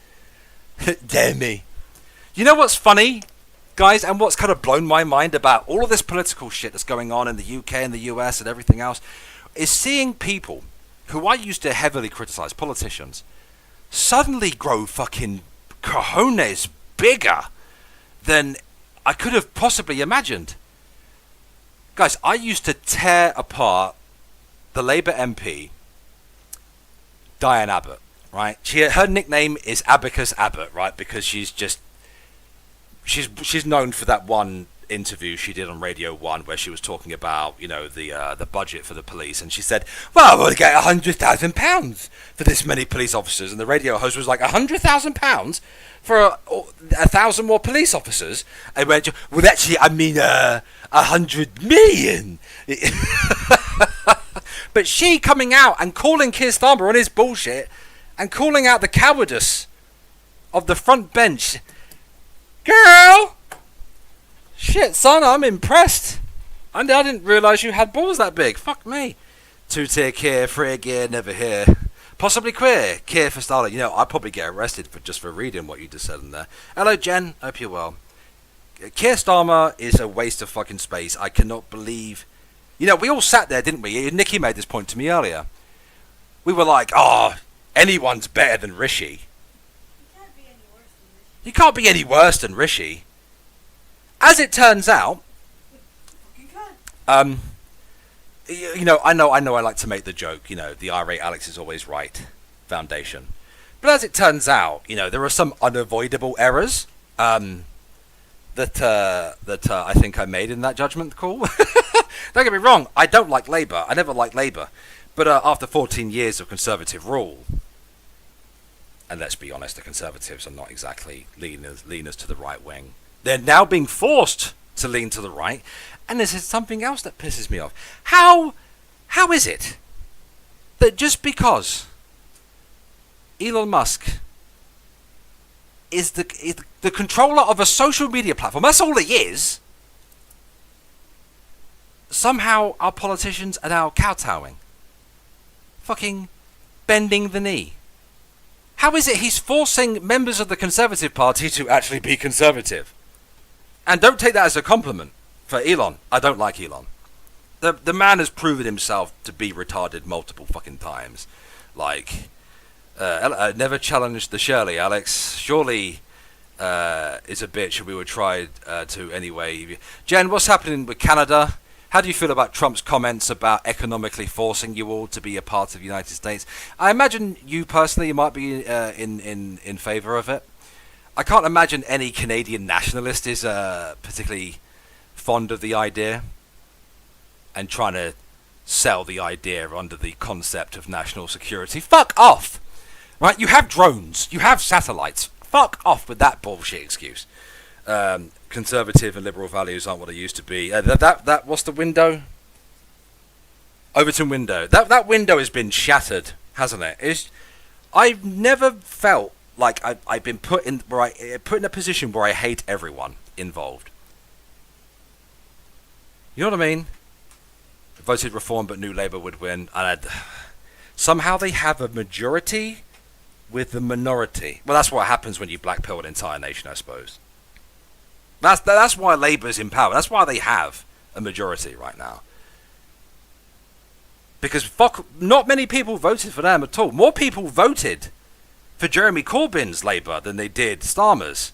Damn me. You know what's funny, guys, and what's kind of blown my mind about all of this political shit that's going on in the UK and the US and everything else, is seeing people who I used to heavily criticise, politicians, suddenly grow fucking cojones bigger than I could have possibly imagined. Guys, I used to tear apart the Labour MP, Diane Abbott, right? Her nickname is Abacus Abbott, right? Because she's known for that one interview she did on Radio 1 where she was talking about, the budget for the police, and she said, well, we'll get £100,000 for this many police officers, and the radio host was like, £100,000 for 1,000 more police officers? And went, well, actually, I mean, 100 million. But she coming out and calling Keir Starmer on his bullshit and calling out the cowardice of the front bench. Girl! Shit, son, I'm impressed. I didn't realise you had balls that big. Fuck me. 2-tier Keir, 3-gear, never here. Possibly queer. Keir for starting. I'd probably get arrested for reading what you just said in there. Hello, Jen. Hope you're well. Keir Starmer is a waste of fucking space. I cannot believe... we all sat there, didn't we? Nikki made this point to me earlier. We were like, anyone's better than Rishi. You can't be any worse than Rishi. As it turns out, I know I like to make the joke, the Irate Alex is always right foundation. But as it turns out, there are some unavoidable errors that I think I made in that judgment call. Don't get me wrong, I don't like Labour. I never liked Labour. But after 14 years of Conservative rule, and let's be honest, the Conservatives are not exactly leaners to the right wing. They're now being forced to lean to the right. And this is something else that pisses me off. How is it that just because Elon Musk is the controller of a social media platform, that's all he is, somehow our politicians are now kowtowing, fucking bending the knee? How is it he's forcing members of the Conservative Party to actually be conservative? And don't take that as a compliment for Elon. I don't like Elon. the man has proven himself to be retarded multiple fucking times. Like, never challenged the Shirley, Alex. Surely is a bitch, and we would try to anyway. Jen, what's happening with Canada? How do you feel about Trump's comments about economically forcing you all to be a part of the United States? I imagine you personally might be in favour of it. I can't imagine any Canadian nationalist is particularly fond of the idea and trying to sell the idea under the concept of national security. Fuck off! Right? You have drones. You have satellites. Fuck off with that bullshit excuse. Conservative and liberal values aren't what they used to be. That what's the window? Overton window. That window has been shattered, hasn't it? I've never felt like I've been put in a position where I hate everyone involved. You know what I mean? Voted Reform, but New Labour would win, and somehow they have a majority with the minority. Well, that's what happens when you blackpill an entire nation, I suppose. That's why Labour's in power. That's why they have a majority right now. Because not many people voted for them at all. More people voted for Jeremy Corbyn's Labour than they did Starmer's.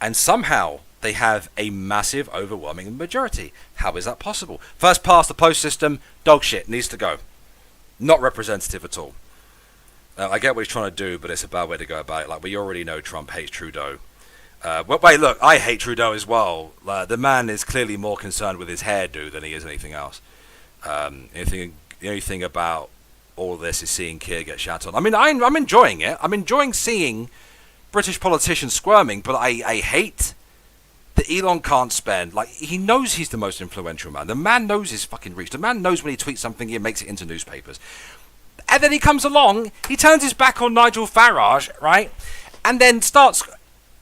And somehow they have a massive, overwhelming majority. How is that possible? First past the post system, dog shit, needs to go. Not representative at all. I get what he's trying to do, but it's a bad way to go about it. Like, we already know Trump hates Trudeau. Wait, look, I hate Trudeau as well. The man is clearly more concerned with his hairdo than he is anything else. The only thing about all this is seeing Keir get shat on. I mean, I'm enjoying it. I'm enjoying seeing British politicians squirming, but I hate that Elon can't spend, like, he knows he's the most influential man. The man knows his fucking reach. The man knows when he tweets something, he makes it into newspapers. And then he comes along, he turns his back on Nigel Farage, right? And then starts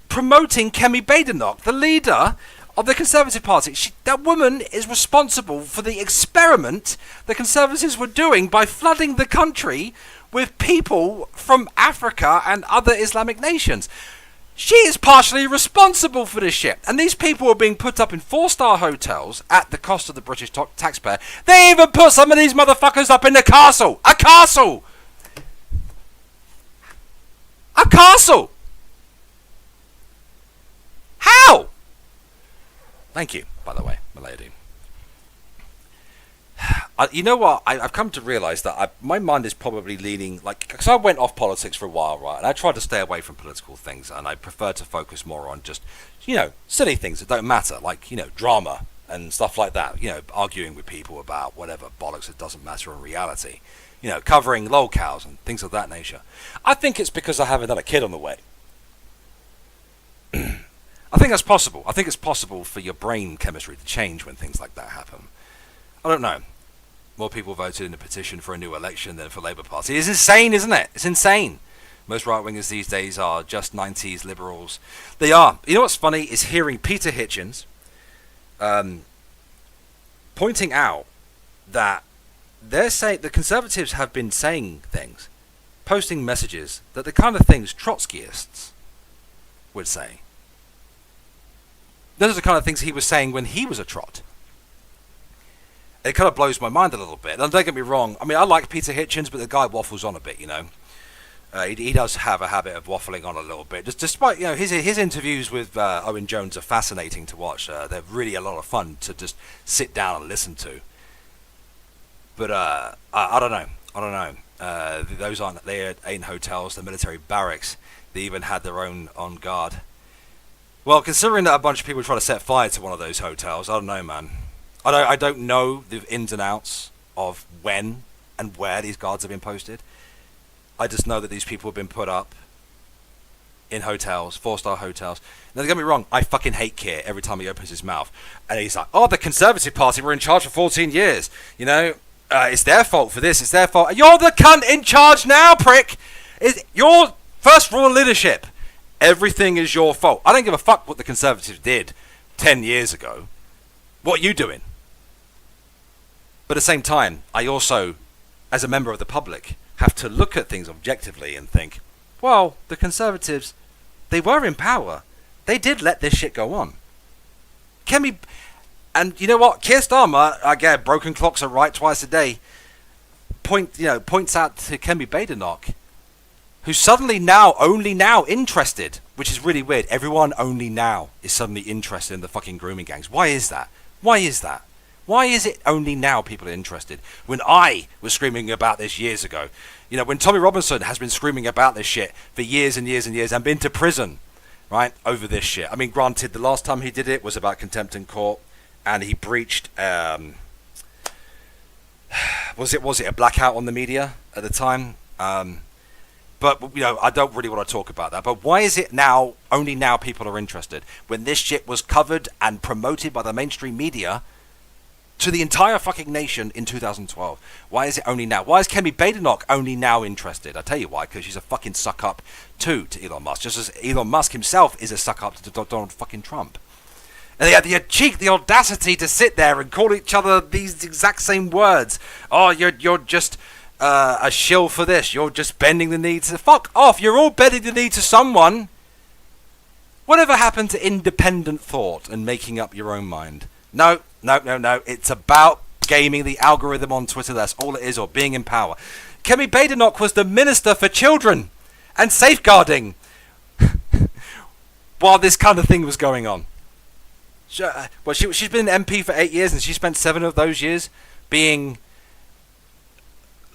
promoting Kemi Badenoch, the leader of the Conservative Party. That woman is responsible for the experiment the Conservatives were doing by flooding the country with people from Africa and other Islamic nations. She is partially responsible for this shit. And these people are being put up in 4-star hotels at the cost of the British taxpayer. They even put some of these motherfuckers up in the castle. A castle! A castle! How? Thank you, by the way, my lady. You know what? I've come to realise that my mind is probably leaning, like, because I went off politics for a while, right? And I tried to stay away from political things, and I prefer to focus more on just, silly things that don't matter, like, drama and stuff like that. Arguing with people about whatever bollocks that doesn't matter in reality. Covering lolcows and things of that nature. I think it's because I have another kid on the way. I think that's possible. I think it's possible for your brain chemistry to change when things like that happen. I don't know. More people voted in a petition for a new election than for Labour Party. It's insane, isn't it? It's insane. Most right-wingers these days are just 90s liberals. They are. You know what's funny is hearing Peter Hitchens pointing out that the Conservatives have been saying things, posting messages, that the kind of things Trotskyists would say. Those are the kind of things he was saying when he was a trot. It kind of blows my mind a little bit. And don't get me wrong, I mean, I like Peter Hitchens, but the guy waffles on a bit, He does have a habit of waffling on a little bit. Despite, his interviews with Owen Jones are fascinating to watch. They're really a lot of fun to just sit down and listen to. But I don't know. They ain't hotels, they're military barracks. They even had their own on guard. Well, considering that a bunch of people try to set fire to one of those hotels, I don't know, man. I don't know the ins and outs of when and where these guards have been posted. I just know that these people have been put up in hotels, 4-star hotels. Now, don't get me wrong, I fucking hate Keir every time he opens his mouth. And he's like, the Conservative Party were in charge for 14 years. It's their fault for this, it's their fault. You're the cunt in charge now, prick! It's your first rule of leadership. Everything is your fault. I don't give a fuck what the Conservatives did 10 years ago. What are you doing? But at the same time, I also, as a member of the public, have to look at things objectively and think, well, the Conservatives, they were in power. They did let this shit go on. And you know what? Keir Starmer, again, broken clocks are right twice a day, points out to Kemi Badenoch, who's suddenly only now interested, which is really weird. Everyone only now is suddenly interested in the fucking grooming gangs. Why is that? Why is that? Why is it only now people are interested? When I was screaming about this years ago. You know, when Tommy Robinson has been screaming about this shit for years and years and years and been to prison, right, over this shit. I mean, granted, the last time he did it was about contempt in court, and he breached, was it a blackout on the media at the time? But, you know, I don't really want to talk about that. But why is it now, only now people are interested? When this shit was covered and promoted by the mainstream media to the entire fucking nation in 2012. Why is it only now? Why is Kemi Badenoch only now interested? I tell you why, because she's a fucking suck-up to Elon Musk. Just as Elon Musk himself is a suck-up to Donald fucking Trump. And they had the cheek, the audacity to sit there and call each other these exact same words. Oh, you're just a shill for this. You're just bending the knee to... Fuck off. You're all bending the knee to someone. Whatever happened to independent thought and making up your own mind? No. It's about gaming the algorithm on Twitter. That's all it is, or being in power. Kemi Badenoch was the Minister for Children and Safeguarding while this kind of thing was going on. She's been an MP for 8 years, and she spent 7 of those years being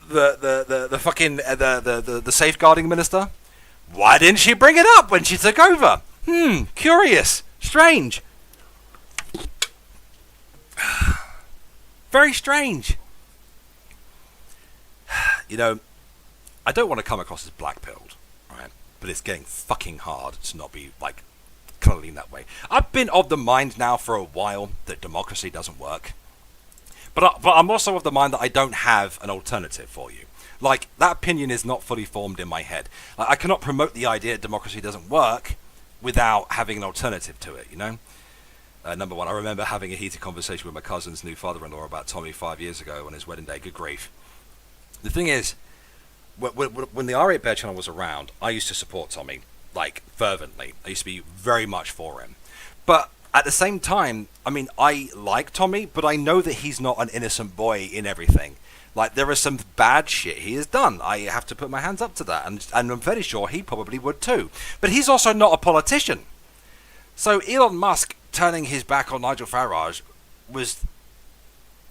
the fucking the safeguarding minister. Why didn't she bring it up when she took over? Curious, strange. Very strange. You know, I don't want to come across as black-pilled, right? But it's getting fucking hard to not be, like, kind of lean that way. I've been of the mind now for a while that democracy doesn't work. But I'm also of the mind that I don't have an alternative for you. Like, that opinion is not fully formed in my head. Like, I cannot promote the idea that democracy doesn't work without having an alternative to it, you know? Number one, I remember having a heated conversation with my cousin's new father-in-law about Tommy 5 years ago on his wedding day. Good grief. The thing is, when the Irate Bear channel was around, I used to support Tommy, like, fervently. I used to be very much for him. But at the same time, I mean, I like Tommy, but I know that he's not an innocent boy in everything. Like, there is some bad shit he has done. I have to put my hands up to that, and I'm fairly sure he probably would too. But he's also not a politician. So Elon Musk turning his back on Nigel Farage was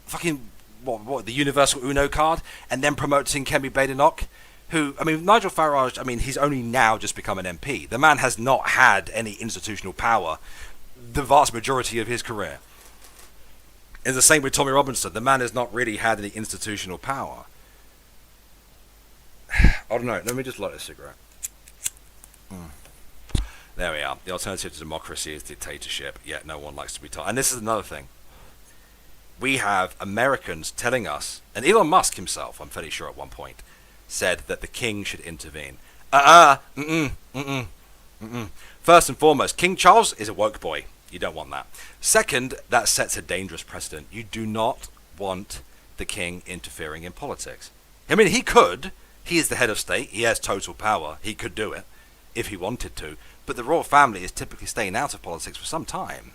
fucking, what the universal Uno card, and then promoting Kemi Badenoch, who, I mean, Nigel Farage, I mean, he's only now just become an MP. The man has not had any institutional power the vast majority of his career. It's the same with Tommy Robinson. The man has not really had any institutional power. I don't know. Let me just light a cigarette. There we are. The alternative to democracy is dictatorship, yet no one likes to be told. And this is another thing. We have Americans telling us, and Elon Musk himself, I'm fairly sure at one point, said that the king should intervene. First and foremost, King Charles is a woke boy. You don't want that. Second, that sets a dangerous precedent. You do not want the king interfering in politics. I mean, he could. He is the head of state. He has total power. He could do it if he wanted to. But the royal family is typically staying out of politics for some time.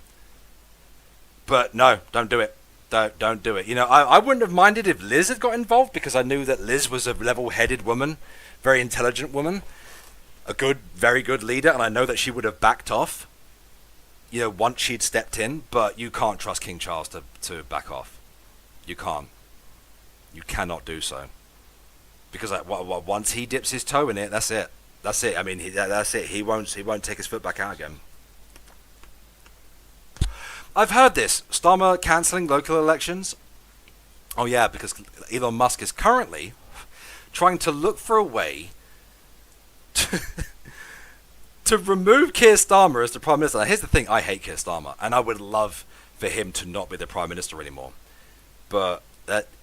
But no, don't do it. Don't do it. You know, I wouldn't have minded if Liz had got involved, because I knew that Liz was a level-headed woman, very intelligent woman, a good, very good leader, and I know that she would have backed off, you know, once she'd stepped in. But you can't trust King Charles to back off. You can't. You cannot do so. Because once he dips his toe in it, that's it. That's it. I mean, that's it. He won't take his foot back out again. I've heard this. Starmer cancelling local elections. Oh yeah, because Elon Musk is currently trying to look for a way to remove Keir Starmer as the Prime Minister. Now, here's the thing. I hate Keir Starmer, and I would love for him to not be the Prime Minister anymore. But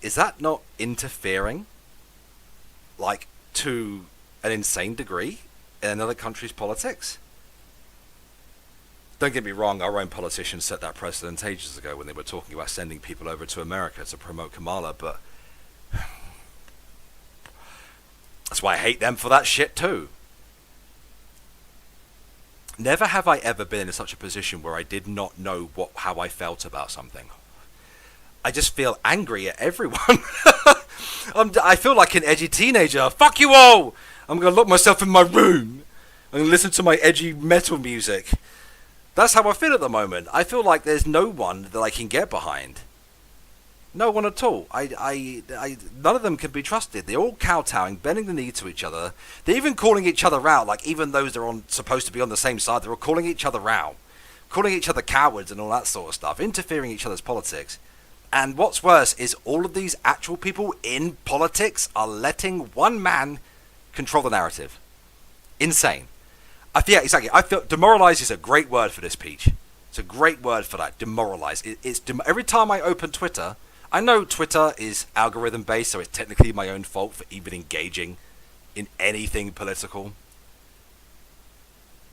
is that not interfering, like, to an insane degree in another country's politics? Don't get me wrong, our own politicians set that precedent ages ago when they were talking about sending people over to America to promote Kamala, but that's why I hate them for that shit too. Never have I ever been in such a position where I did not know how I felt about something. I just feel angry at everyone. I feel like an edgy teenager. Fuck you all! I'm going to lock myself in my room and listen to my edgy metal music. That's how I feel at the moment. I feel like there's no one that I can get behind. No one at all. None of them can be trusted. They're all kowtowing, bending the knee to each other. They're even calling each other out. Like, even those that are supposed to be on the same side, they're all calling each other out. Calling each other cowards and all that sort of stuff. Interfering in each other's politics. And what's worse is all of these actual people in politics are letting one man control the narrative. Insane. Yeah, exactly. I feel demoralize is a great word for this, Peach. It's a great word for that. Demoralize. Every time I open Twitter, I know Twitter is algorithm based, so it's technically my own fault for even engaging in anything political.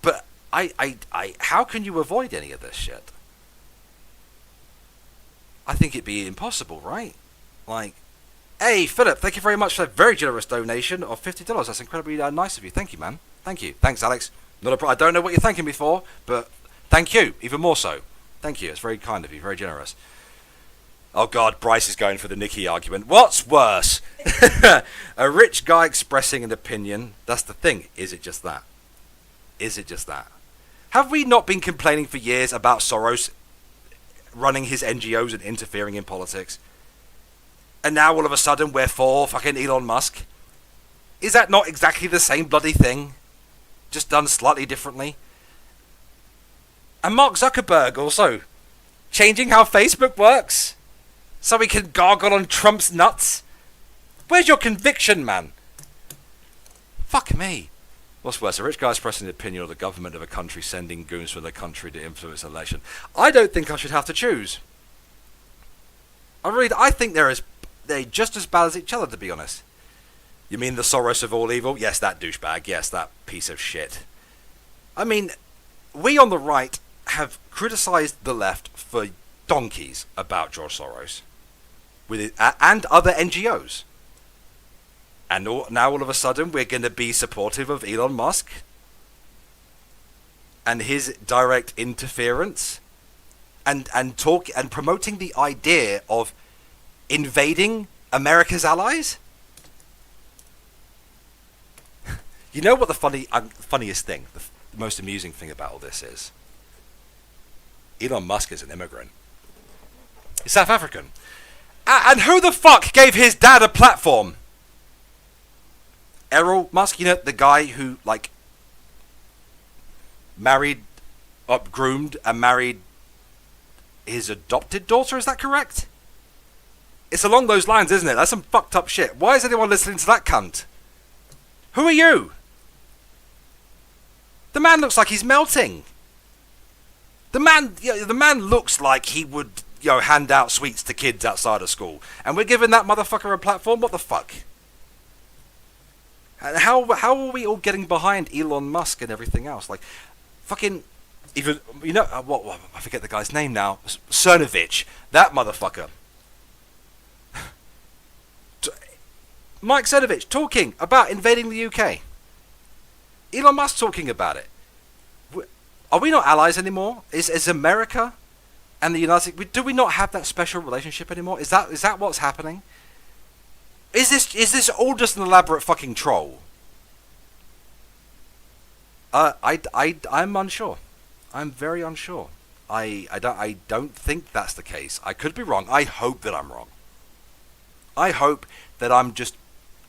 But how can you avoid any of this shit? I think it'd be impossible, right? Like, hey, Philip, thank you very much for that very generous donation of $50. That's incredibly nice of you. Thank you, man. Thank you. Thanks, Alex. I don't know what you're thanking me for, but thank you, even more so. Thank you. It's very kind of you. Very generous. Oh, God, Bryce is going for the Nikki argument. What's worse? A rich guy expressing an opinion. That's the thing. Is it just that? Is it just that? Have we not been complaining for years about Soros running his NGOs and interfering in politics? And now all of a sudden we're for fucking Elon Musk? Is that not exactly the same bloody thing? Just done slightly differently? And Mark Zuckerberg also changing how Facebook works so he can gargle on Trump's nuts? Where's your conviction, man? Fuck me. What's worse, a rich guy expressing the opinion of the government of a country sending goons from the country to influence an election? I don't think I should have to choose. I think they're just as bad as each other, to be honest. You mean the Soros of all evil? Yes, that douchebag. Yes, that piece of shit. I mean, we on the right have criticised the left for donkeys about George Soros and other NGOs. And now all of a sudden we're going to be supportive of Elon Musk and his direct interference and promoting the idea of invading America's allies. You know what the funniest thing, the most amusing thing about all this is? Elon Musk is an immigrant. He's South African. And who the fuck gave his dad a platform? Errol Musk, you know, the guy who, like, groomed and married his adopted daughter, is that correct? It's along those lines, isn't it? That's some fucked up shit. Why is anyone listening to that cunt? Who are you? The man looks like he's melting. The man looks like he would, hand out sweets to kids outside of school. And we're giving that motherfucker a platform? What the fuck? And how are we all getting behind Elon Musk and everything else? Like, fucking, even, what I forget the guy's name now. Cernovich. That motherfucker. Mike Cernovich talking about invading the UK. Elon Musk talking about it. Are we not allies anymore? Is America and the United States, do we not have that special relationship anymore? Is that what's happening? Is this all just an elaborate fucking troll? I'm unsure. I'm very unsure. I don't think that's the case. I could be wrong. I hope that I'm wrong. I hope that I'm just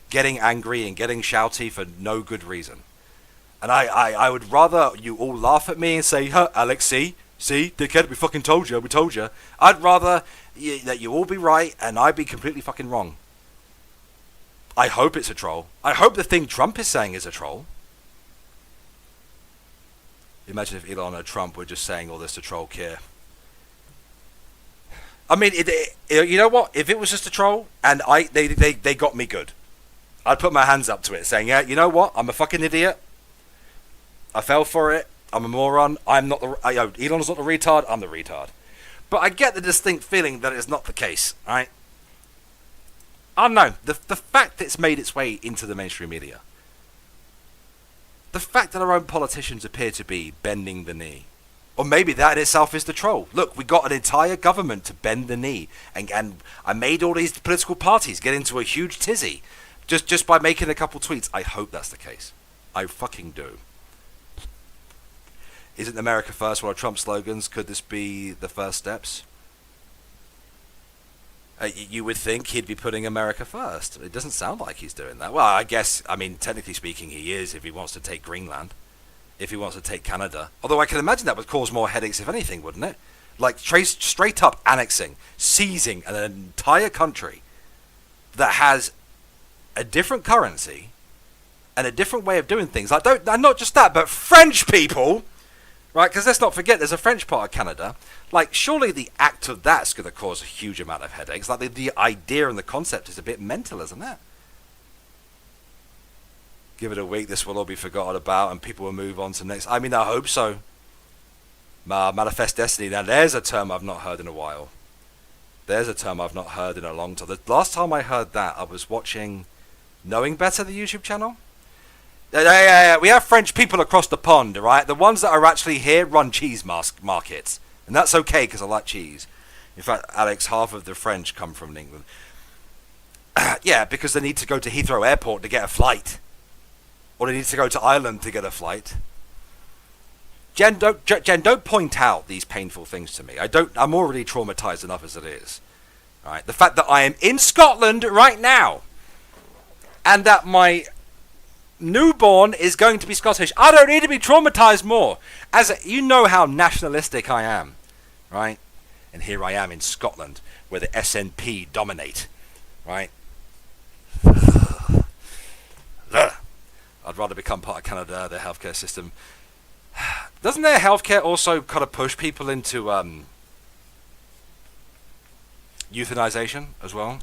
getting angry and getting shouty for no good reason. And I would rather you all laugh at me and say, huh, Alex, see, dickhead, we fucking told you, we told you. I'd rather that you all be right and I be completely fucking wrong. I hope it's a troll. I hope the thing Trump is saying is a troll. Imagine if Elon or Trump were just saying all this to troll Keir. I mean, you know what? If it was just a troll and they got me good, I'd put my hands up to it saying, yeah, you know what? I'm a fucking idiot. I fell for it. I'm a moron. Elon's not the retard. I'm the retard. But I get the distinct feeling that it's not the case, right? I don't know. The fact that it's made its way into the mainstream media. The fact that our own politicians appear to be bending the knee. Or maybe that in itself is the troll. Look, we got an entire government to bend the knee. And I made all these political parties get into a huge tizzy. Just by making a couple tweets. I hope that's the case. I fucking do. Isn't America first one of Trump's slogans? Could this be the first steps? You would think he'd be putting America first. It doesn't sound like he's doing that. Well, I guess, technically speaking, he is if he wants to take Greenland. If he wants to take Canada. Although I can imagine that would cause more headaches, if anything, wouldn't it? Like, straight up annexing, seizing an entire country that has a different currency and a different way of doing things. And not just that, but French people, right? Because let's not forget, there's a French part of Canada. Like, surely the act of that's going to cause a huge amount of headaches. Like, the idea and the concept is a bit mental, isn't it? Give it a week, this will all be forgotten about, and people will move on to next. I hope so. Manifest destiny. Now, there's a term I've not heard in a while. There's a term I've not heard in a long time. The last time I heard that, I was watching Knowing Better, the YouTube channel. Yeah. We have French people across the pond, right? The ones that are actually here run cheese markets. And that's okay, because I like cheese. In fact, Alex, half of the French come from England. Yeah, because they need to go to Heathrow Airport to get a flight. Or they need to go to Ireland to get a flight. Jen, don't point out these painful things to me. I'm already traumatized enough as it is. Right? The fact that I am in Scotland right now, and that my newborn is going to be Scottish. I don't need to be traumatized more. You know how nationalistic I am, right? And here I am in Scotland, where the SNP dominate, right? I'd rather become part of Canada, their healthcare system. Doesn't their healthcare also kind of push people into euthanization as well?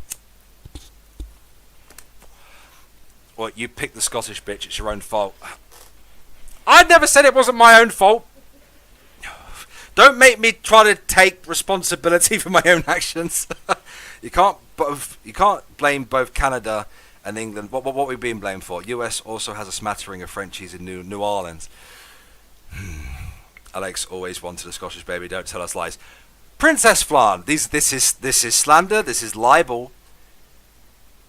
Well, you picked the Scottish bitch, it's your own fault. I never said it wasn't my own fault. Don't make me try to take responsibility for my own actions. You can't blame both Canada and England. What are we being blamed for? US also has a smattering of Frenchies in New Orleans. Alex always wanted a Scottish baby. Don't tell us lies. Princess Flan. This is slander. This is libel.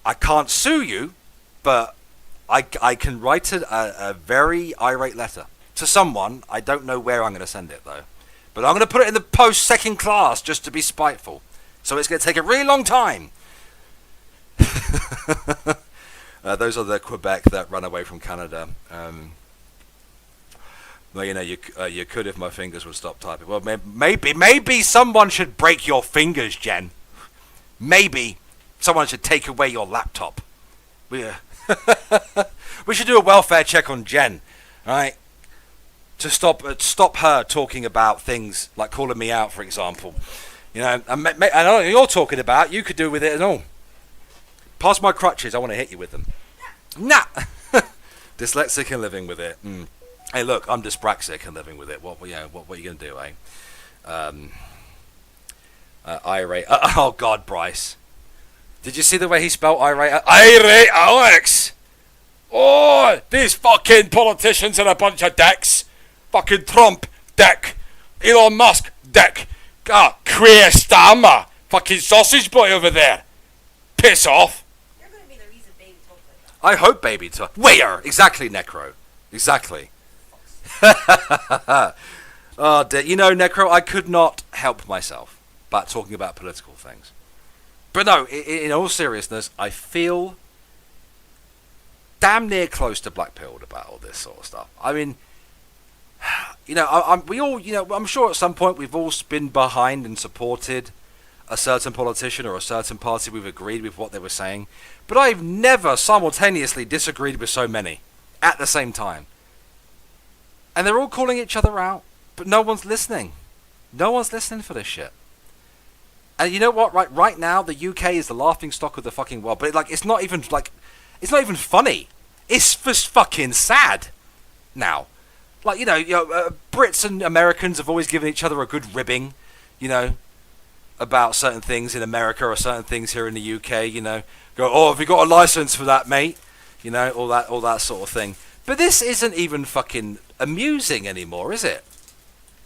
I can't sue you, but I can write a very irate letter to someone. I don't know where I'm going to send it though, but I'm going to put it in the post second class just to be spiteful. So it's going to take a really long time. Those are the Quebec that ran away from Canada. Well, you could if my fingers would stop typing. Well, maybe someone should break your fingers, Jen. Maybe someone should take away your laptop. We should do a welfare check on Jen, right? To stop her talking about things like calling me out, for example. And I know what you're talking about. You could do with it and all. Pass my crutches. I want to hit you with them. Nah. Dyslexic and living with it. Hey, look, I'm dyspraxic and living with it. What are you gonna do, eh? Irate. Oh God, Bryce. Did you see the way he spelled irate? Irate, Alex. Oh, these fucking politicians are a bunch of dicks. Fucking Trump, dick. Elon Musk, dick. God, Keir Starmer, fucking sausage boy over there. Piss off. You're gonna be the reason baby talks like that. I hope baby talks. Where? Exactly, Necro. Exactly. Oh, dear. Necro, I could not help myself but talking about political things. But no, in all seriousness, I feel damn near close to black-pilled about all this sort of stuff. I mean, I'm sure at some point we've all been behind and supported a certain politician or a certain party. We've agreed with what they were saying. But I've never simultaneously disagreed with so many at the same time. And they're all calling each other out, but no one's listening. No one's listening for this shit. And you know what? Right now, the UK is the laughingstock of the fucking world. But it's not even funny. It's just fucking sad. Now, Brits and Americans have always given each other a good ribbing, about certain things in America or certain things here in the UK. Go, oh, have you got a license for that, mate? All that sort of thing. But this isn't even fucking amusing anymore, is it?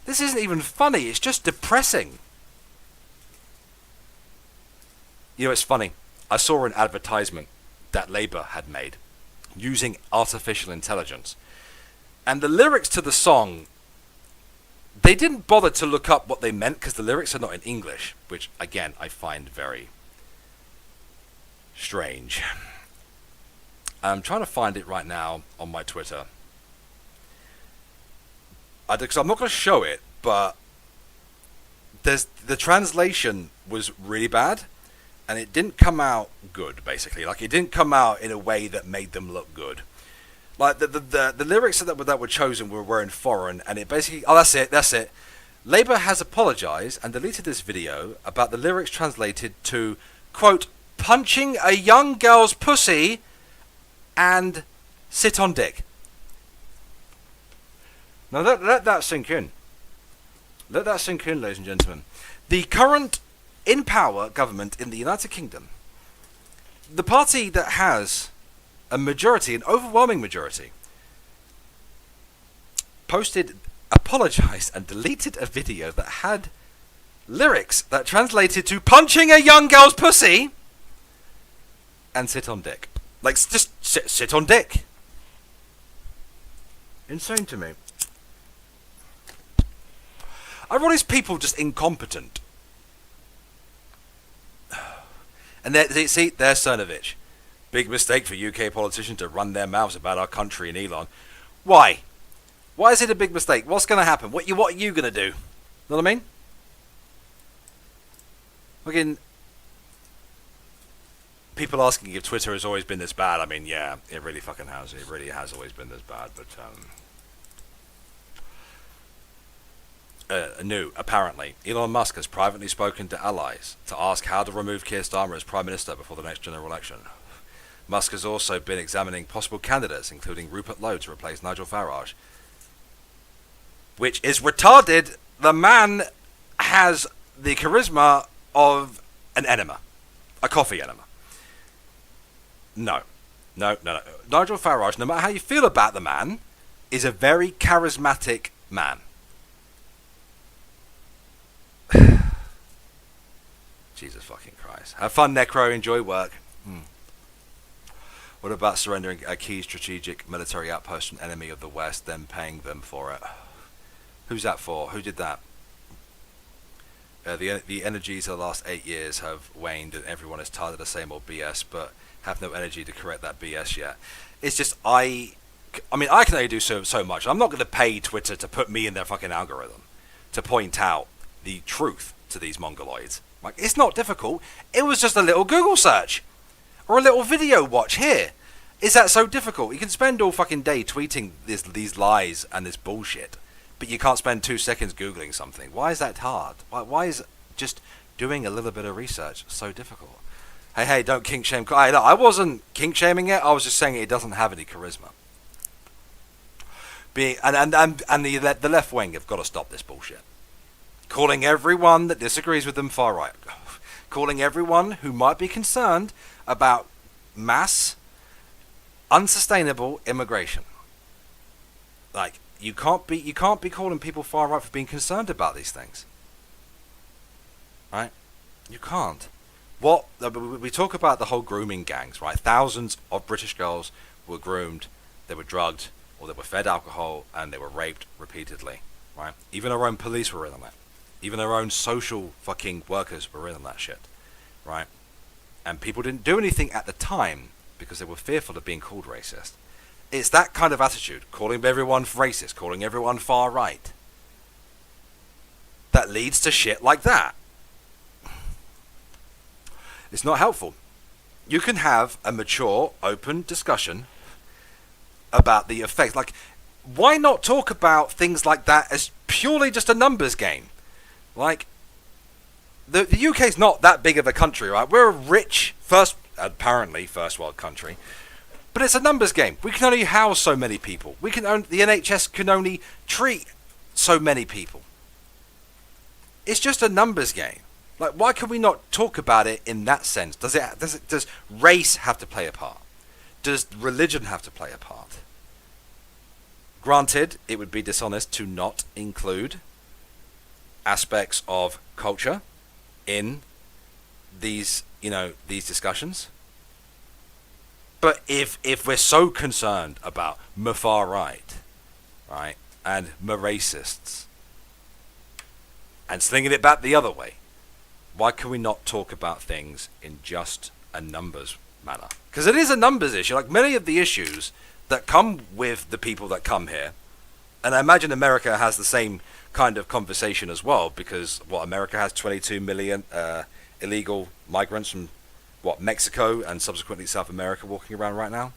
This isn't even funny, it's just depressing. You know, it's funny. I saw an advertisement that Labour had made using artificial intelligence. And the lyrics to the song, they didn't bother to look up what they meant because the lyrics are not in English, which, again, I find very strange. I'm trying to find it right now on my Twitter. Because I'm not going to show it, but the translation was really bad, and it didn't come out good, basically. Like, it didn't come out in a way that made them look good. Like, the lyrics that were chosen were in foreign, and it basically... Oh, that's it. Labour has apologised and deleted this video about the lyrics translated to, quote, punching a young girl's pussy and sit on dick. Now let that sink in. Let that sink in, ladies and gentlemen. The current in power government in the United Kingdom, the party that has a majority, an overwhelming majority, apologised and deleted a video that had lyrics that translated to punching a young girl's pussy and sit on dick. Like, just sit on dick. Insane to me. Are all these people just incompetent? And they're Cernovich. Big mistake for UK politicians to run their mouths about our country and Elon. Why? Why is it a big mistake? What's going to happen? What are you going to do? Know what I mean? Fucking people asking if Twitter has always been this bad. I mean, yeah, it really fucking has. It really has always been this bad. But apparently, Elon Musk has privately spoken to allies to ask how to remove Keir Starmer as Prime Minister before the next general election. Musk has also been examining possible candidates, including Rupert Lowe to replace Nigel Farage. Which is retarded. The man has the charisma of an enema. A coffee enema. No. Nigel Farage, no matter how you feel about the man, is a very charismatic man. Jesus fucking Christ. Have fun, Necro. Enjoy work. What about surrendering a key strategic military outpost to an enemy of the West, then paying them for it? Who's that for? Who did that? The energies of the last 8 years have waned and everyone is tired of the same old BS, but have no energy to correct that BS yet. It's just, I mean, I can only do so much. I'm not going to pay Twitter to put me in their fucking algorithm to point out the truth to these mongoloids. Like, it's not difficult. It was just a little Google search. Or a little video watch here. Is that so difficult? You can spend all fucking day tweeting these lies and this bullshit, but you can't spend 2 seconds Googling something. Why is that hard? Why is just doing a little bit of research so difficult? Hey, don't kink shame. I wasn't kink shaming it. I was just saying it doesn't have any charisma. The left wing have got to stop this bullshit. Calling everyone that disagrees with them far right. Calling everyone who might be concerned about mass, unsustainable immigration. Like, you can't be calling people far right for being concerned about these things. Right? You can't. We talk about the whole grooming gangs, right? Thousands of British girls were groomed, they were drugged, or they were fed alcohol, and they were raped repeatedly, right? Even our own police were in on that. Even our own social fucking workers were in on that shit, right? And people didn't do anything at the time because they were fearful of being called racist. It's that kind of attitude, calling everyone racist, calling everyone far right, that leads to shit like that. It's not helpful. You can have a mature, open discussion about the effects. Like, why not talk about things like that as purely just a numbers game? Like, the UK's not that big of a country, right? We're a rich, apparently first world country, but it's a numbers game. We can only house so many people. The NHS can only treat so many people. It's just a numbers game. Like, why can we not talk about it in that sense? Does race have to play a part? Does religion have to play a part? Granted, it would be dishonest to not include aspects of culture in these, these discussions. But if we're so concerned about far right, right, and racists, and slinging it back the other way, why can we not talk about things in just a numbers manner? Because it is a numbers issue. Like many of the issues that come with the people that come here, and I imagine America has the same kind of conversation as well, because America has 22 million illegal migrants from Mexico and subsequently South America walking around right now.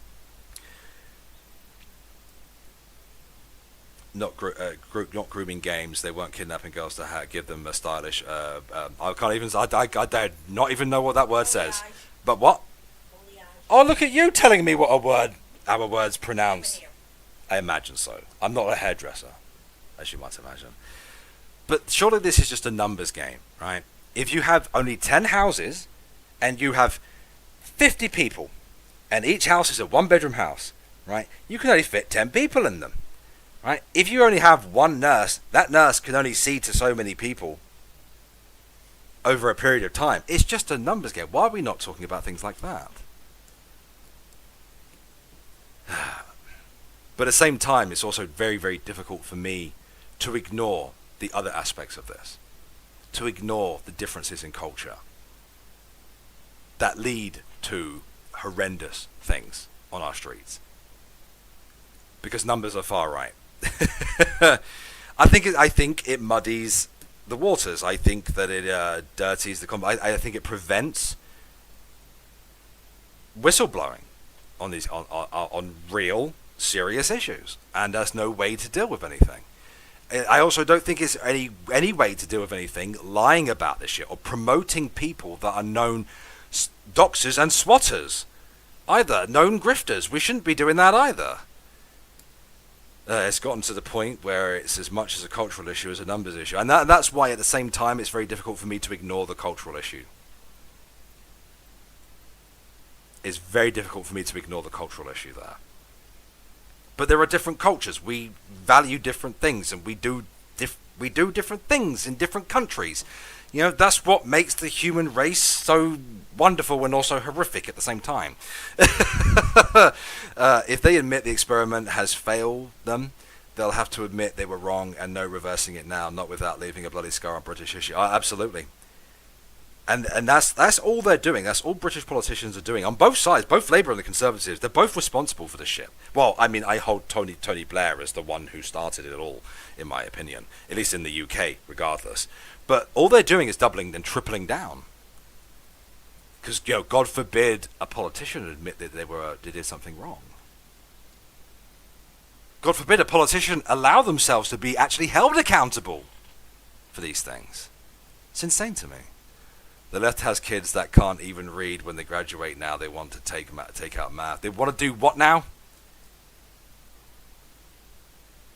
Not grooming games. They weren't kidnapping girls to give them a stylish. I can't even. I don't not even know what that word says. But what? Oh, look at you telling me what our words pronounce. I imagine so. I'm not a hairdresser, as you might imagine. But surely this is just a numbers game, right? If you have only 10 houses and you have 50 people, and each house is a one-bedroom house, right? You can only fit 10 people in them, right? If you only have one nurse, that nurse can only see to so many people over a period of time. It's just a numbers game. Why are we not talking about things like that? But at the same time, it's also very, very difficult for me to ignore the other aspects of this, to ignore the differences in culture that lead to horrendous things on our streets. Because numbers are far right. I think it muddies the waters. I think that it dirties the I think it prevents whistleblowing on these on real serious issues, and there's no way to deal with anything. I also don't think it's any way to deal with anything lying about this shit or promoting people that are known doxers and swatters, either known grifters. We shouldn't be doing that either. It's gotten to the point where it's as much as a cultural issue as a numbers issue, and that's why at the same time it's very difficult for me to ignore the cultural issue. It's very difficult for me to ignore the cultural issue there. But there are different cultures. We value different things, and we do different things in different countries. That's what makes the human race so wonderful and also horrific at the same time. If they admit the experiment has failed them, they'll have to admit they were wrong, and no reversing it now, not without leaving a bloody scar on British history. Absolutely. And that's all they're doing. That's all British politicians are doing on both sides, both Labour and the Conservatives. They're both responsible for this shit. Well, I mean, I hold Tony Blair as the one who started it all, in my opinion, at least in the UK, regardless. But all they're doing is doubling and tripling down. Because, God forbid a politician admit that they did something wrong. God forbid a politician allow themselves to be actually held accountable for these things. It's insane to me. The left has kids that can't even read when they graduate now. They want to take out math. They want to do what now?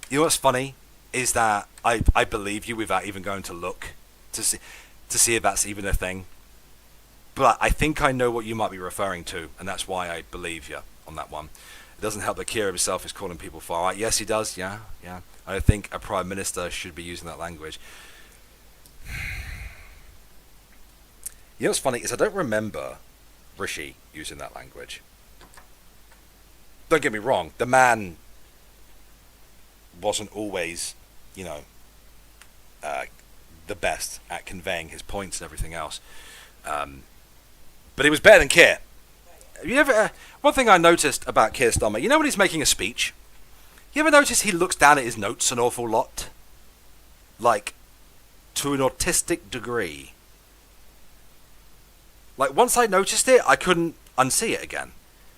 You know what's funny? Is that I believe you without even going to look to see if that's even a thing. But I think I know what you might be referring to, and that's why I believe you on that one. It doesn't help that Keir himself is calling people far right. Yes, he does. Yeah. I think a Prime Minister should be using that language. You know what's funny is I don't remember Rishi using that language. Don't get me wrong, the man wasn't always, the best at conveying his points and everything else. But he was better than Keir. One thing I noticed about Keir Starmer, when he's making a speech, you ever notice he looks down at his notes an awful lot? Like, to an autistic degree. Like, once I noticed it, I couldn't unsee it again.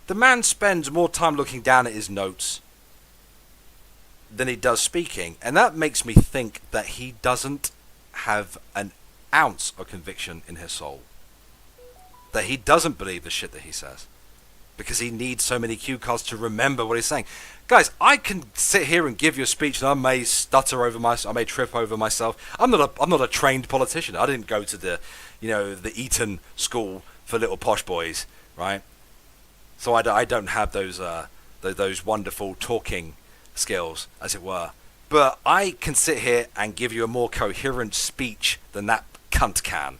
The man spends more time looking down at his notes than he does speaking, and that makes me think that he doesn't have an ounce of conviction in his soul. That he doesn't believe the shit that he says. Because he needs so many cue cards to remember what he's saying. Guys, I can sit here and give you a speech and I may stutter over myself, I may trip over myself. I'm not a trained politician. I didn't go to the Eton school for little posh boys, right? So I don't have those wonderful talking skills, as it were. But I can sit here and give you a more coherent speech than that cunt can.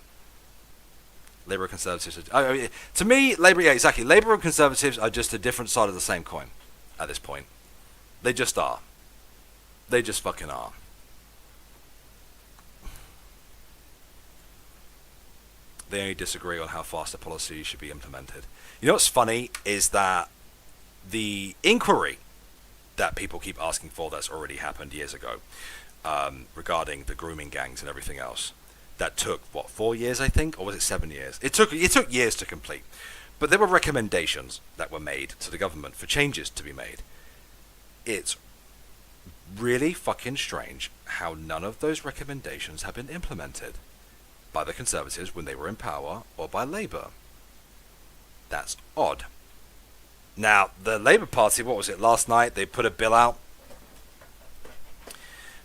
Labour and Conservatives. To me, Labour, yeah, exactly. Labour and Conservatives are just a different side of the same coin at this point. They just are. They just fucking are. They only disagree on how fast the policy should be implemented. You know what's funny is that the inquiry that people keep asking for that's already happened years ago, regarding the grooming gangs and everything else, that took, 4 years, I think? Or was it 7 years? It took years to complete. But there were recommendations that were made to the government for changes to be made. It's really fucking strange how none of those recommendations have been implemented by the Conservatives when they were in power, or by Labour. That's odd. Now, the Labour Party, what was it, last night, they put a bill out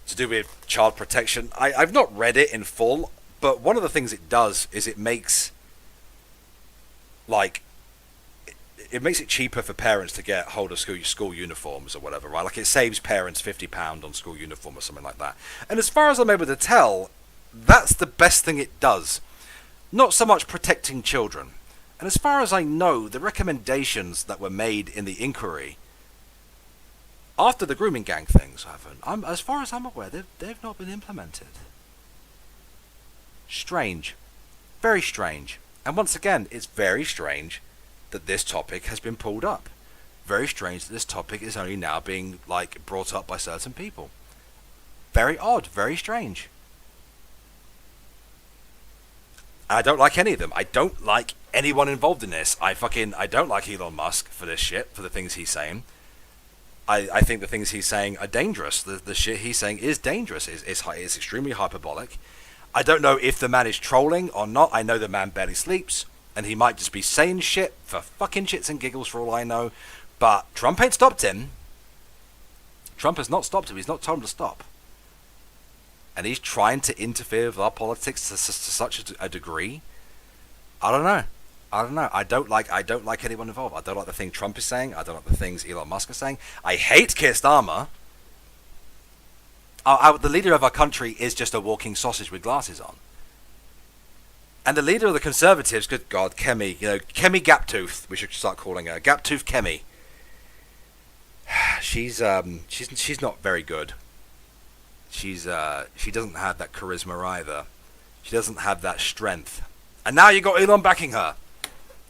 to do with child protection. I've not read it in full, but one of the things it does is it makes, it makes it cheaper for parents to get hold of school uniforms or whatever, right? Like, it saves parents £50 on school uniform or something like that. And as far as I'm able to tell, that's the best thing it does. Not so much protecting children. And as far as I know, the recommendations that were made in the inquiry after the grooming gang things haven't, as far as I'm aware, they've not been implemented. Strange. Very strange. And once again, it's very strange that this topic has been pulled up. Very strange that this topic is only now being, brought up by certain people. Very odd. Very strange. I don't like any of them. I don't like anyone involved in this. I don't like Elon Musk for this shit, for the things he's saying. I think the things he's saying are dangerous. The shit he's saying is dangerous. It's extremely hyperbolic. I don't know if the man is trolling or not. I know the man barely sleeps, and he might just be saying shit for fucking shits and giggles for all I know. But Trump ain't stopped him. Trump has not stopped him. He's not told him to stop. And he's trying to interfere with our politics to such a degree. I don't know. I don't like anyone involved. I don't like the thing Trump is saying. I don't like the things Elon Musk is saying. I hate Keir Starmer. The leader of our country is just a walking sausage with glasses on. And the leader of the Conservatives, good God, Kemi, Kemi Gaptooth, we should start calling her Gaptooth Kemi. She's not very good. She doesn't have that charisma either. She doesn't have that strength. And now you got Elon backing her.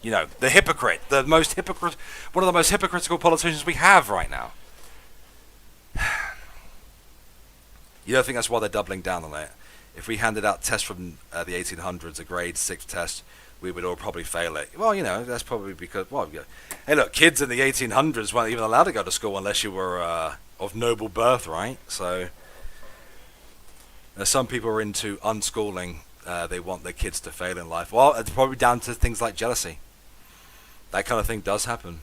The hypocrite, one of the most hypocritical politicians we have right now. You don't think that's why they're doubling down on it? If we handed out tests from the 1800s, a grade 6 test, we would all probably fail it. Well, that's probably because, hey look, kids in the 1800s weren't even allowed to go to school unless you were of noble birth, right? So, some people are into unschooling. They want their kids to fail in life. Well, it's probably down to things like jealousy. That kind of thing does happen.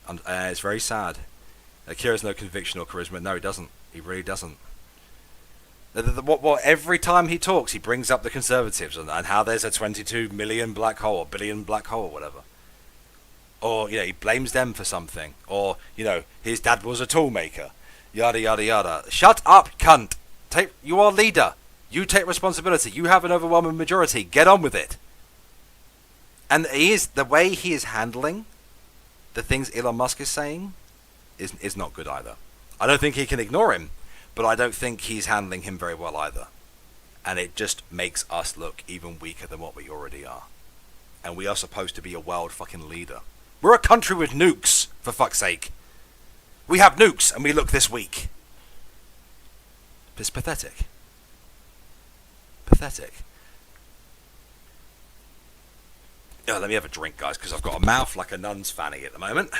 And it's very sad. Keir has no conviction or charisma. No, he doesn't. He really doesn't. Every time he talks, he brings up the Conservatives and how there's a 22 million black hole, or billion black hole, or whatever. Or, he blames them for something. Or, his dad was a toolmaker. Yada, yada, yada. Shut up, cunt. You are leader. You take responsibility. You have an overwhelming majority. Get on with it. And the way he is handling the things Elon Musk is saying is not good either. I don't think he can ignore him, but I don't think he's handling him very well either. And it just makes us look even weaker than what we already are. And we are supposed to be a world fucking leader. We're a country with nukes, for fuck's sake. We have nukes and we look this weak. It's pathetic. Pathetic. Let me have a drink, guys, because I've got a mouth like a nun's fanny at the moment.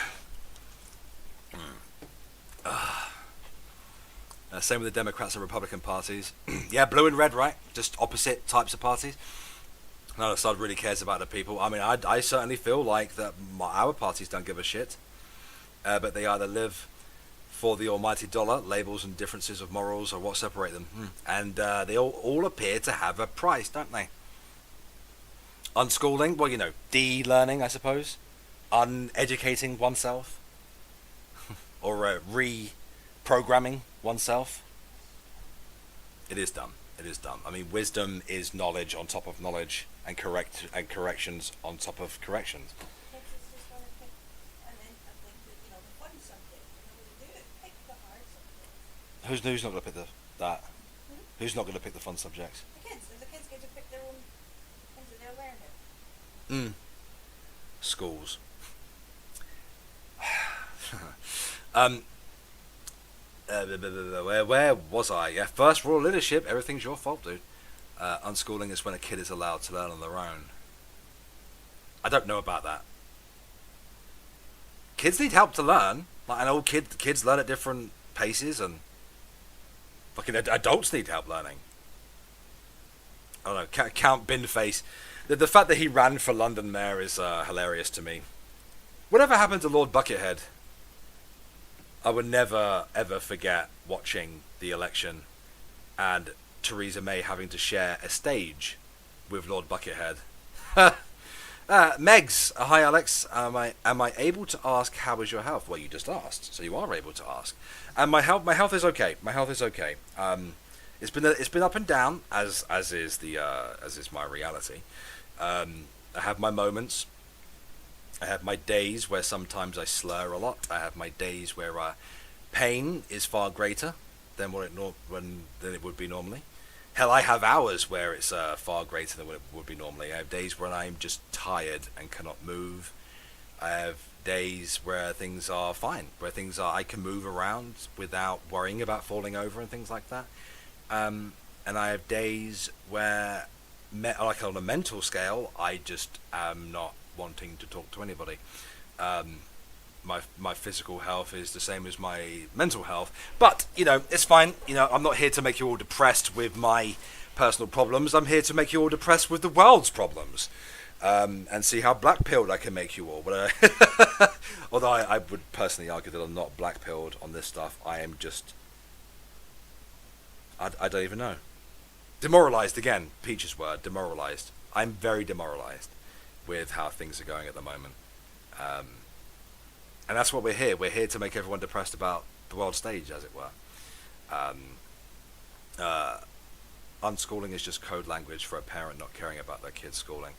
Same with the Democrats and Republican parties. Yeah, blue and red, right? Just opposite types of parties. None of the side really cares about the people. I mean, I certainly feel like that our parties don't give a shit. But they either live for the almighty dollar, labels and differences of morals are what separate them. And they all appear to have a price, don't they? Unschooling, well, de-learning, I suppose. Uneducating oneself. Or programming oneself. It is dumb. It is dumb. I mean, wisdom is knowledge on top of knowledge, and corrections on top of corrections. Kids just want to pick, and then I think that, the fun subject, they do it, pick the hard subject. Who's not going to pick that? Hmm? Who's not going to pick the fun subjects? The kids get to pick their own things that they'll learn it. Schools. Where was I? Yeah, first rule of leadership, everything's your fault, dude. Unschooling is when a kid is allowed to learn on their own. I don't know about that. Kids need help to learn. Like, an old kids learn at different paces, and fucking adults need help learning. I don't know, Count Binface. The fact that he ran for London Mayor is hilarious to me. Whatever happened to Lord Buckethead? I would never, ever forget watching the election and Theresa May having to share a stage with Lord Buckethead. Megs, hi Alex. Am I able to ask how is your health? Well, you just asked, so you are able to ask. And my health is okay. My health is okay. It's been up and down, as is my reality. I have my moments. I have my days where sometimes I slur a lot. I have my days where pain is far greater than than it would be normally. Hell, I have hours where it's far greater than what it would be normally. I have days when I'm just tired and cannot move. I have days where things are fine, where I can move around without worrying about falling over and things like that. And I have days where, like on a mental scale, I just am not wanting to talk to anybody. My physical health is the same as my mental health, but it's fine. I'm not here to make you all depressed with my personal problems. I'm here to make you all depressed with the world's problems, and see how black-pilled I can make you all. But although I would personally argue that I'm not black-pilled on this stuff. I am just, I don't even know. Demoralized again. Peach's word. Demoralized. I'm very demoralized with how things are going at the moment. And that's what we're here. We're here to make everyone depressed about the world stage, as it were. Unschooling is just code language for a parent not caring about their kid's schooling.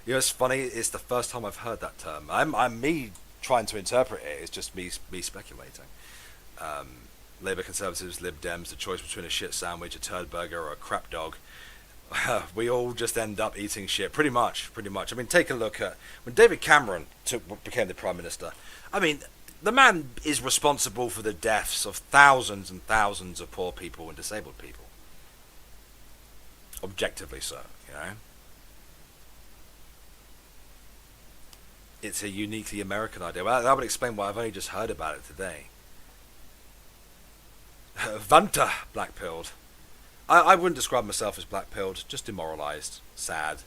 It's funny. It's the first time I've heard that term. I'm me trying to interpret it. It's just me speculating. Labour, Conservatives, Lib Dems, the choice between a shit sandwich, a turd burger, or a crap dog. We all just end up eating shit, pretty much. I mean, take a look at when David Cameron became the Prime Minister. I mean, the man is responsible for the deaths of thousands and thousands of poor people and disabled people. Objectively so, It's a uniquely American idea. Well, that would explain why I've only just heard about it today. Vanta, black-pilled. I wouldn't describe myself as black-pilled, just demoralized, sad,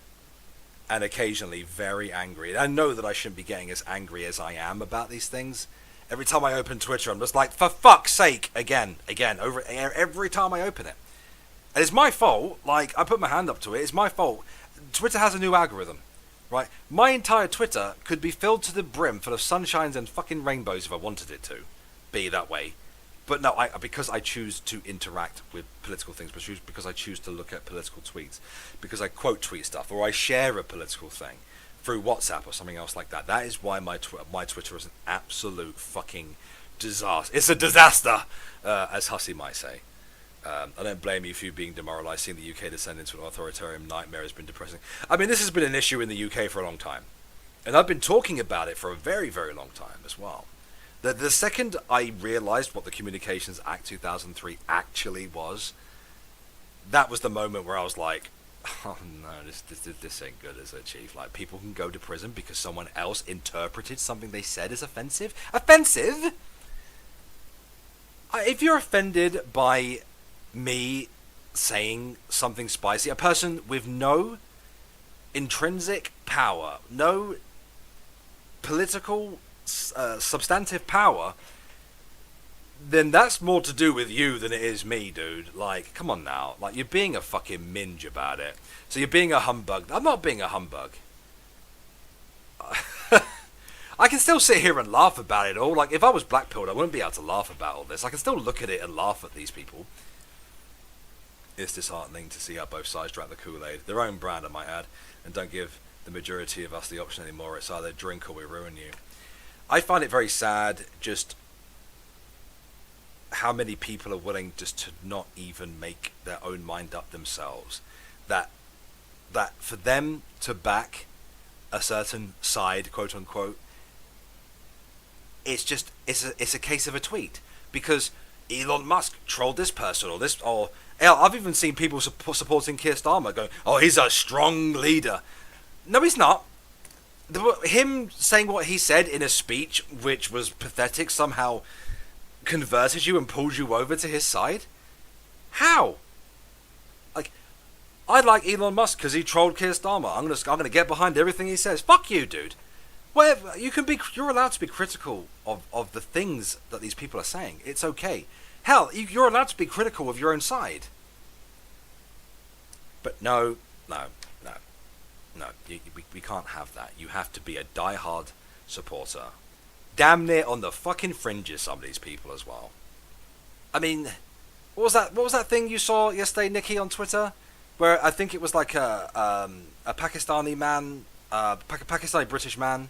and occasionally very angry. I know that I shouldn't be getting as angry as I am about these things. Every time I open Twitter, I'm just like, for fuck's sake, again, every time I open it. And it's my fault, I put my hand up to it, it's my fault. Twitter has a new algorithm, right? My entire Twitter could be filled to the brim full of sunshines and fucking rainbows if I wanted it to be that way. But no, because I choose to interact with political things, because I choose to look at political tweets, because I quote tweet stuff, or I share a political thing through WhatsApp or something else like that. That is why my Twitter is an absolute fucking disaster. It's a disaster, as Hussey might say. I don't blame you for you being demoralised. Seeing the UK descend into an authoritarian nightmare has been depressing. I mean, this has been an issue in the UK for a long time. And I've been talking about it for a very, very long time as well. The second I realised what the Communications Act 2003 actually was, that was the moment where I was like, oh no, this ain't good, is it, Chief? Like, people can go to prison because someone else interpreted something they said as offensive? Offensive? If you're offended by me saying something spicy, a person with no intrinsic power, no political substantive power, then that's more to do with you than it is me, dude. Like, come on now. Like, you're being a fucking minge about it. So you're being a humbug. I'm not being a humbug. I can still sit here and laugh about it all. Like, if I was blackpilled, I wouldn't be able to laugh about all this. I can still look at it and laugh at these people. It's disheartening to see how both sides drank the Kool-Aid. Their own brand, I might add, and don't give the majority of us the option anymore. It's either drink or we ruin you. I find it very sad just how many people are willing just to not even make their own mind up themselves. That for them to back a certain side, quote unquote, it's a case of a tweet, because Elon Musk trolled this person or this, or hell, I've even seen people supporting Keir Starmer going, oh, he's a strong leader. No, he's not. Him saying what he said in a speech which was pathetic somehow converted you and pulled you over to his side? How? Like, I like Elon Musk because he trolled Keir Starmer. I'm gonna get behind everything he says. Fuck you, dude. Whatever, you're allowed to be critical of the things that these people are saying. It's okay. Hell, you're allowed to be critical of your own side. But no, we can't have that. You have to be a diehard supporter. Damn near on the fucking fringes, some of these people as well. I mean, what was that thing you saw yesterday, Nikki, on Twitter? Where I think it was like a Pakistani man, Pakistani British man,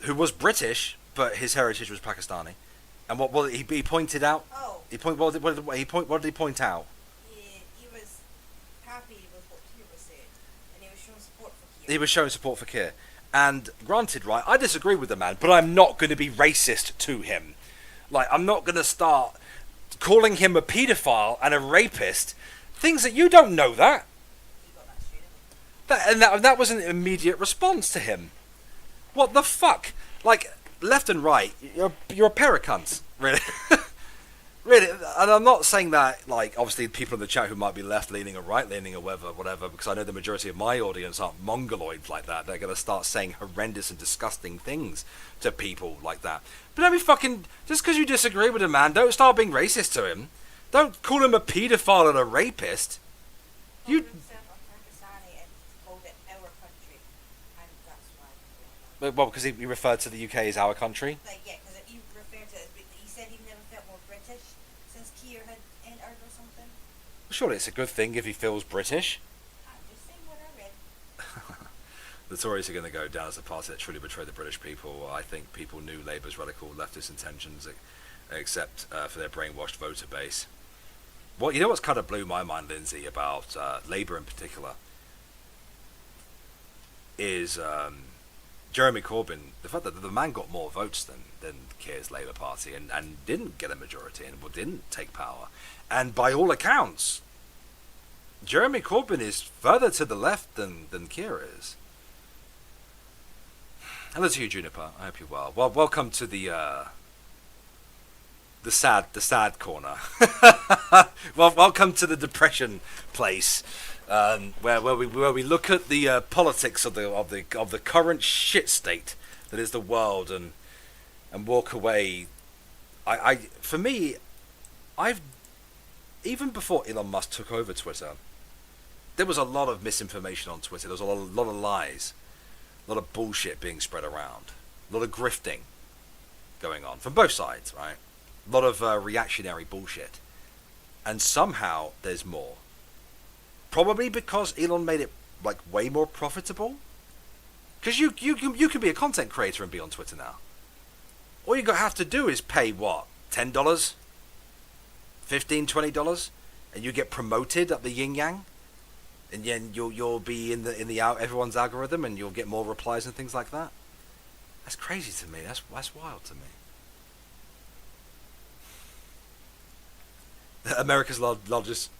who was British, but his heritage was Pakistani. And what he pointed out? Oh. What did he point out? He was happy with what Keir was saying, and he was showing support for Keir. He was showing support for Keir. And granted, right, I disagree with the man, but I'm not going to be racist to him. Like, I'm not going to start calling him a paedophile and a rapist. Things that you don't know that. He got that straight away. That was an immediate response to him. What the fuck? Like, left and right, you're a pair of cunts, really. Really, and I'm not saying that, like, obviously people in the chat who might be left-leaning or right-leaning or whatever, because I know the majority of my audience aren't mongoloids like that. They're going to start saying horrendous and disgusting things to people like that. But don't be fucking, just because you disagree with a man, don't start being racist to him. Don't call him a paedophile and a rapist. You... Well, because he referred to the UK as our country. Like, yeah, because he referred to it, he said he never felt more British since Keir had entered or something. Well, surely it's a good thing if he feels British. I'm just saying what I read. The Tories are going to go down as a party that truly betrayed the British people. I think people knew Labour's radical leftist intentions, except for their brainwashed voter base. Well, you know what's kind of blew my mind, Lindsay, about Labour in particular, is Jeremy Corbyn. The fact that the man got more votes than Keir's Labour Party and didn't get a majority and didn't take power. And by all accounts, Jeremy Corbyn is further to the left than Keir is. Hello to you, Juniper. I hope you're well. Well, welcome to the sad corner. Well, welcome to the depression place, where we look at the politics of the current shit state that is the world and walk away. For me, I've even before Elon Musk took over Twitter, there was a lot of misinformation on Twitter. There was a lot of lies, a lot of bullshit being spread around, a lot of grifting going on from both sides, right? A lot of reactionary bullshit. And somehow there's more. Probably because Elon made it like way more profitable. Because you can be a content creator and be on Twitter now. All you have to do is pay what? $10? $15, $20? And you get promoted at the yin yang? And then you'll be in the everyone's algorithm and you'll get more replies and things like that? That's crazy to me. That's wild to me. America's largest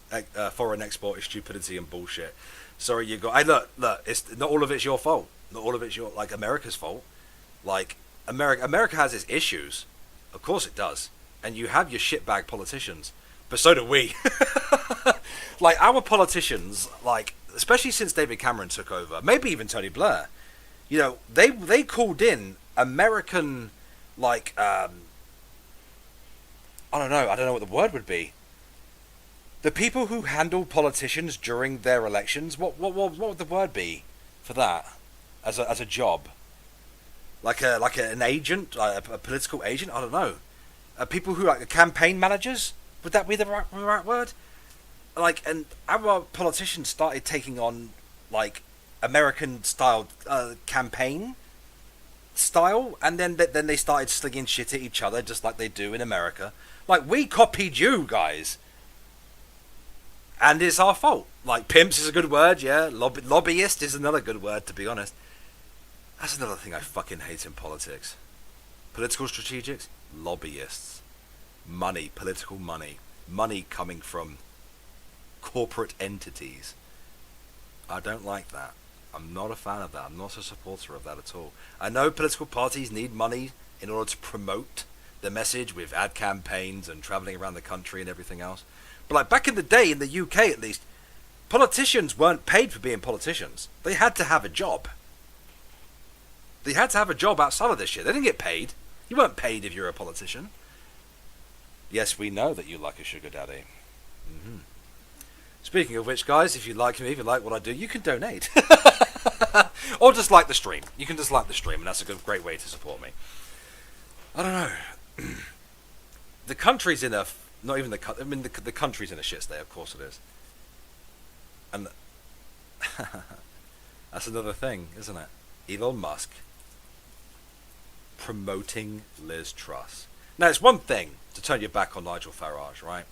foreign export is stupidity and bullshit. Sorry, you got. Look. It's not all of it's your fault. Not all of it's America's fault. Like America has its issues, of course it does. And you have your shitbag politicians, but so do we. Like our politicians, like especially since David Cameron took over, maybe even Tony Blair. You know, they called in American, like I don't know what the word would be. The people who handle politicians during their elections, what would the word be for that as a job? like an agent, a political agent. I don't know. People who like campaign managers. Would that be the right word? Like, and our politicians started taking on like American style campaign style, and then they started slinging shit at each other just like they do in America. Like, we copied you guys, and it's our fault. Like, pimps is a good word, yeah. Lobbyist is another good word, to be honest. That's another thing I fucking hate in politics. Political strategics, lobbyists, money, political money, money coming from corporate entities. I don't like that. I'm not a fan of that. I'm not a supporter of that at all. I know political parties need money in order to promote the message with ad campaigns and travelling around the country and everything else. But like back in the day, in the UK at least, politicians weren't paid for being politicians. They had to have a job. They had to have a job outside of this shit. They didn't get paid. You weren't paid if you're a politician. Yes, we know that you like a sugar daddy. Mm-hmm. Speaking of which, guys, if you like me, if you like what I do, you can donate. Or just like the stream. You can just like the stream, and that's a great way to support me. I don't know. The country's in a... Not even the... I mean, the country's in a shit state, of course it is. And... that's another thing, isn't it? Elon Musk promoting Liz Truss. Now, it's one thing to turn your back on Nigel Farage, right?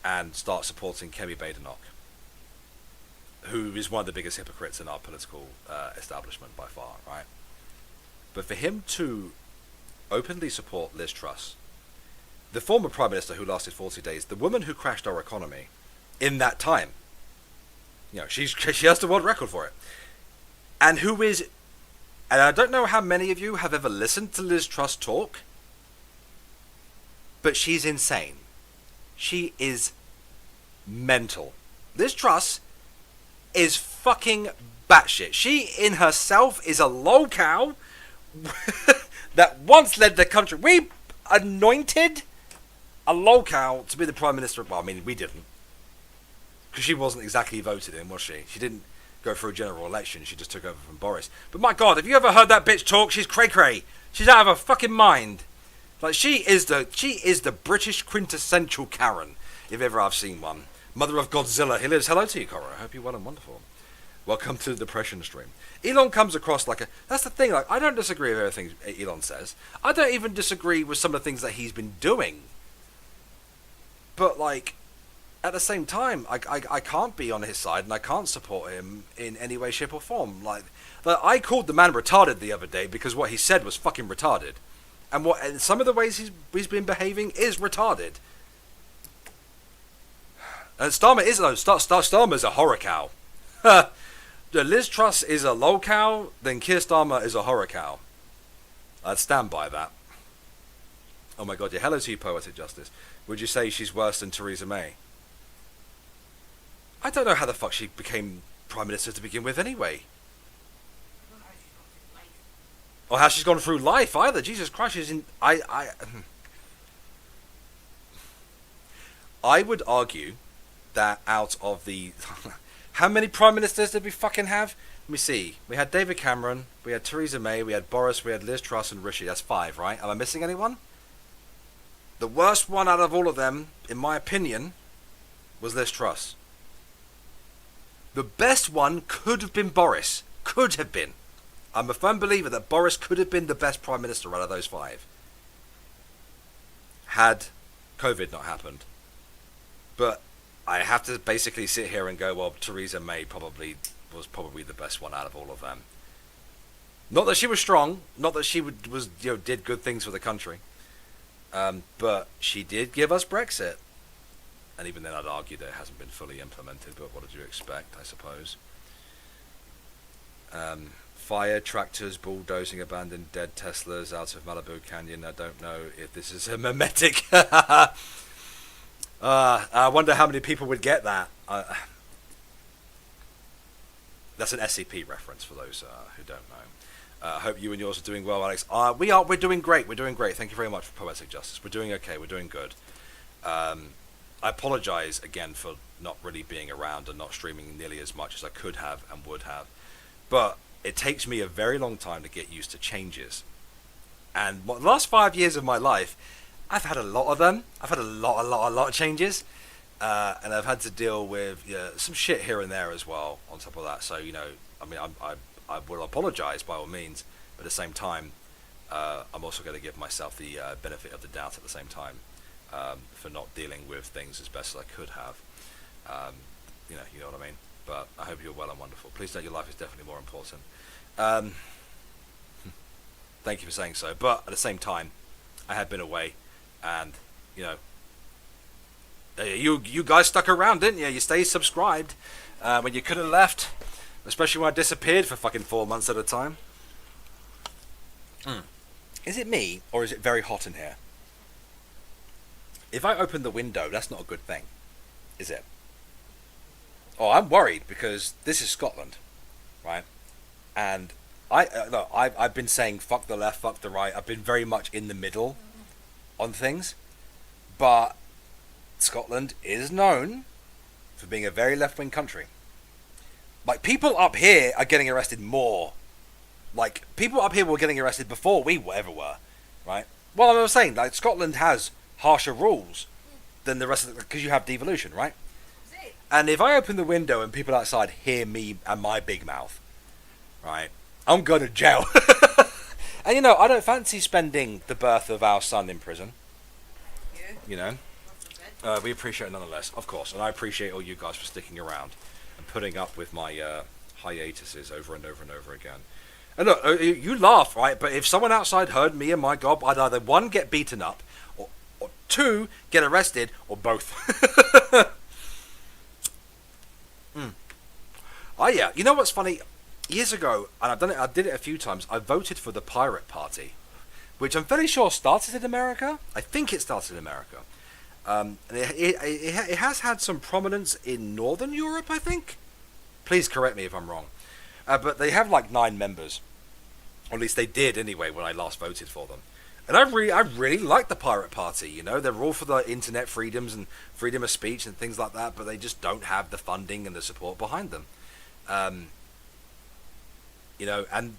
And start supporting Kemi Badenoch, who is one of the biggest hypocrites in our political establishment by far, right? But for him to openly support Liz Truss, the former Prime Minister who lasted 40 days, the woman who crashed our economy in that time, you know, she has the world record for it, and who is, and I don't know how many of you have ever listened to Liz Truss talk, but she's insane. She is mental. Liz Truss is fucking batshit. She in herself is a lolcow that once led the country. We anointed a lolcow to be the Prime Minister. Well, I mean, we didn't. Because she wasn't exactly voted in, was she? She didn't go for a general election. She just took over from Boris. But my God, have you ever heard that bitch talk? She's cray-cray. She's out of her fucking mind. Like, she is the British quintessential Karen, if ever I've seen one. Mother of Godzilla. He lives. Hello to you, Cora. I hope you're well and wonderful. Welcome to the Depression stream. Elon comes across like a... That's the thing, like, I don't disagree with everything Elon says. I don't even disagree with some of the things that he's been doing. But, like, at the same time, I can't be on his side, and I can't support him in any way, shape, or form. Like I called the man retarded the other day because what he said was fucking retarded. And some of the ways he's been behaving is retarded. And Starmer is though. Starmer's a horror cow. Liz Truss is a low cow. Then Keir Starmer is a horror cow. I'd stand by that. Oh my God! Yeah, hello to you, Poetic Justice. Would you say she's worse than Theresa May? I don't know how the fuck she became Prime Minister to begin with, anyway. Or how she's gone through life either. Jesus Christ, she's in... I would argue that out of the... How many Prime Ministers did we fucking have? Let me see. We had David Cameron, we had Theresa May, we had Boris, we had Liz Truss and Rishi. That's 5, right? Am I missing anyone? The worst one out of all of them, in my opinion, was Liz Truss. The best one could have been Boris. Could have been. I'm a firm believer that Boris could have been the best Prime Minister out of those 5. Had COVID not happened. But I have to basically sit here and go, well, Theresa May was probably the best one out of all of them. Not that she was strong, not that she did good things for the country, but she did give us Brexit. And even then I'd argue that it hasn't been fully implemented, but what did you expect, I suppose? Fire, tractors, bulldozing abandoned dead Teslas out of Malibu Canyon. I don't know if this is a memetic. I wonder how many people would get that. That's an SCP reference for those who don't know. I hope you and yours are doing well, Alex. We're doing great. We're doing great. Thank you very much for Poetic Justice. We're doing okay. We're doing good. I apologise again for not really being around and not streaming nearly as much as I could have and would have. But it takes me a very long time to get used to changes. And the last 5 years of my life, I've had a lot of them. I've had a lot of changes. And I've had to deal with some shit here and there as well on top of that. So, you know, I mean, I will apologise by all means, but at the same time, I'm also going to give myself the benefit of the doubt at the same time for not dealing with things as best as I could have. You know what I mean? But I hope you're well and wonderful. Please know your life is definitely more important. Thank you for saying so. But at the same time, I have been away, and, you know, you guys stuck around, didn't you? You stayed subscribed when you could have left, especially when I disappeared for fucking 4 months at a time. Is it me, or is it very hot in here? If I open the window, that's not a good thing, is it? Oh, I'm worried because this is Scotland, right? And I've been saying fuck the left, fuck the right. I've been very much in the middle on things, but Scotland is known for being a very left-wing country. Like, people up here are getting arrested more. Like, people up here were getting arrested before we ever were, right? Well, I was saying, like, Scotland has harsher rules than the rest of the, because you have devolution, right? And if I open the window and people outside hear me and my big mouth, right, I'm going to jail. And, you know, I don't fancy spending the birth of our son in prison. Yeah. You know? We appreciate it nonetheless, of course. And I appreciate all you guys for sticking around and putting up with my hiatuses over and over and over again. And look, you laugh, right? But if someone outside heard me and my gob, I'd either, one, get beaten up, or two, get arrested, or both. Oh yeah, you know what's funny? Years ago, and I did it a few times, I voted for the Pirate Party, which I'm fairly sure started in America. I think it started in America. And it has had some prominence in Northern Europe, I think. Please correct me if I'm wrong. But they have like 9 members. Or at least they did anyway when I last voted for them. And I really like the Pirate Party, you know. They're all for the internet freedoms and freedom of speech and things like that, but they just don't have the funding and the support behind them. You know, and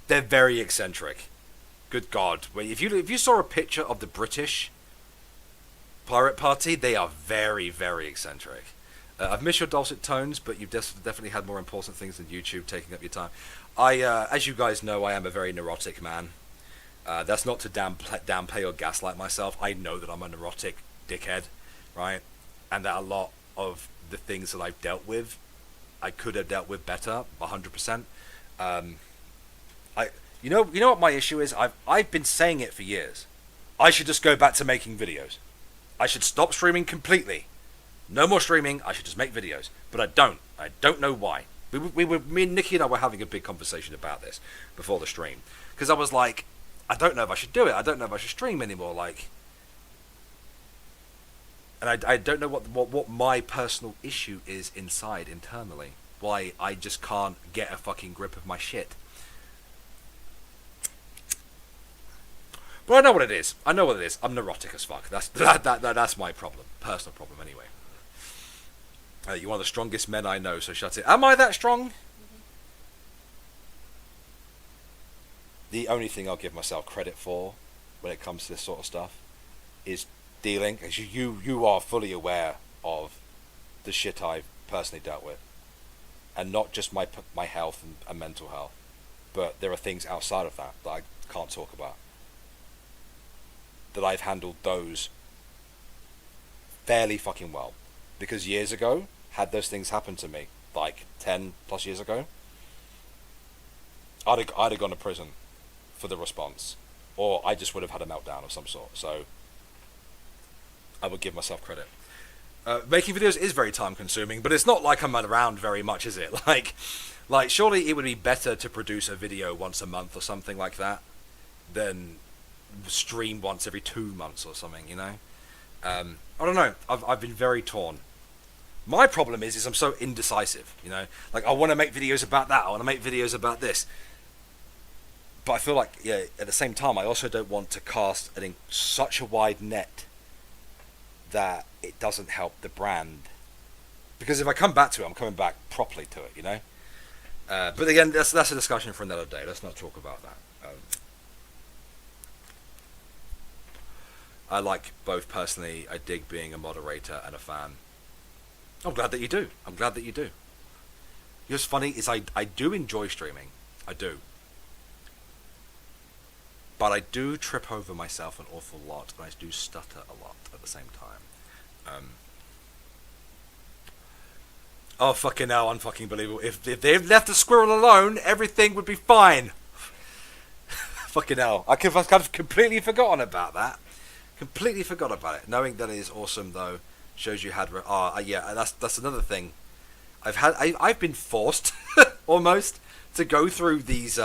they're very eccentric. Good God. If you saw a picture of the British Pirate Party, they are very, very eccentric. I've missed your dulcet tones, but you've definitely had more important things than YouTube taking up your time. As you guys know, I am a very neurotic man. That's not to downplay or gaslight myself. I know that I'm a neurotic dickhead, right? And that a lot of the things that I've dealt with, I could have dealt with better, 100%. You know what my issue is? I've been saying it for years. I should just go back to making videos. I should stop streaming completely. No more streaming. I should just make videos. But I don't. I don't know why. Me and Nikki and I were having a big conversation about this before the stream, because I was like, I don't know if I should do it. I don't know if I should stream anymore. Like, and I don't know what my personal issue is inside internally. Why I just can't get a fucking grip of my shit. But I know what it is. I'm neurotic as fuck. That's my problem. Personal problem anyway. You're one of the strongest men I know, so shut it. Am I that strong? Mm-hmm. The only thing I'll give myself credit for when it comes to this sort of stuff is dealing, as you are fully aware of the shit I've personally dealt with. And not just my health and mental health, but there are things outside of that I can't talk about. That I've handled those fairly fucking well. Because years ago, had those things happen to me, like 10 plus years ago, I'd have gone to prison for the response. Or I just would have had a meltdown of some sort. So I would give myself credit. Making videos is very time consuming, but it's not like I'm around very much, is it? Like surely it would be better to produce a video once a month or something like that than stream once every 2 months or something, you know? I don't know. I've been very torn. My problem is I'm so indecisive, you know? Like, I want to make videos about that. I want to make videos about this. But I feel like, yeah, at the same time, I also don't want to cast such a wide net that it doesn't help the brand. Because if I come back to it, I'm coming back properly to it, you know? But again, that's a discussion for another day. Let's not talk about that. I like both personally. I dig being a moderator and a fan. I'm glad that you do. I'm glad that you do. You know what's funny is I do enjoy streaming. I do. But I do trip over myself an awful lot, and I do stutter a lot at the same time. Oh, fucking hell, unfucking believable. If they've left the squirrel alone, everything would be fine. Fucking hell. I've completely forgotten about that. Completely forgot about it. Knowing that it is awesome, though, shows you had... yeah, that's another thing. I've been forced, almost, to go through these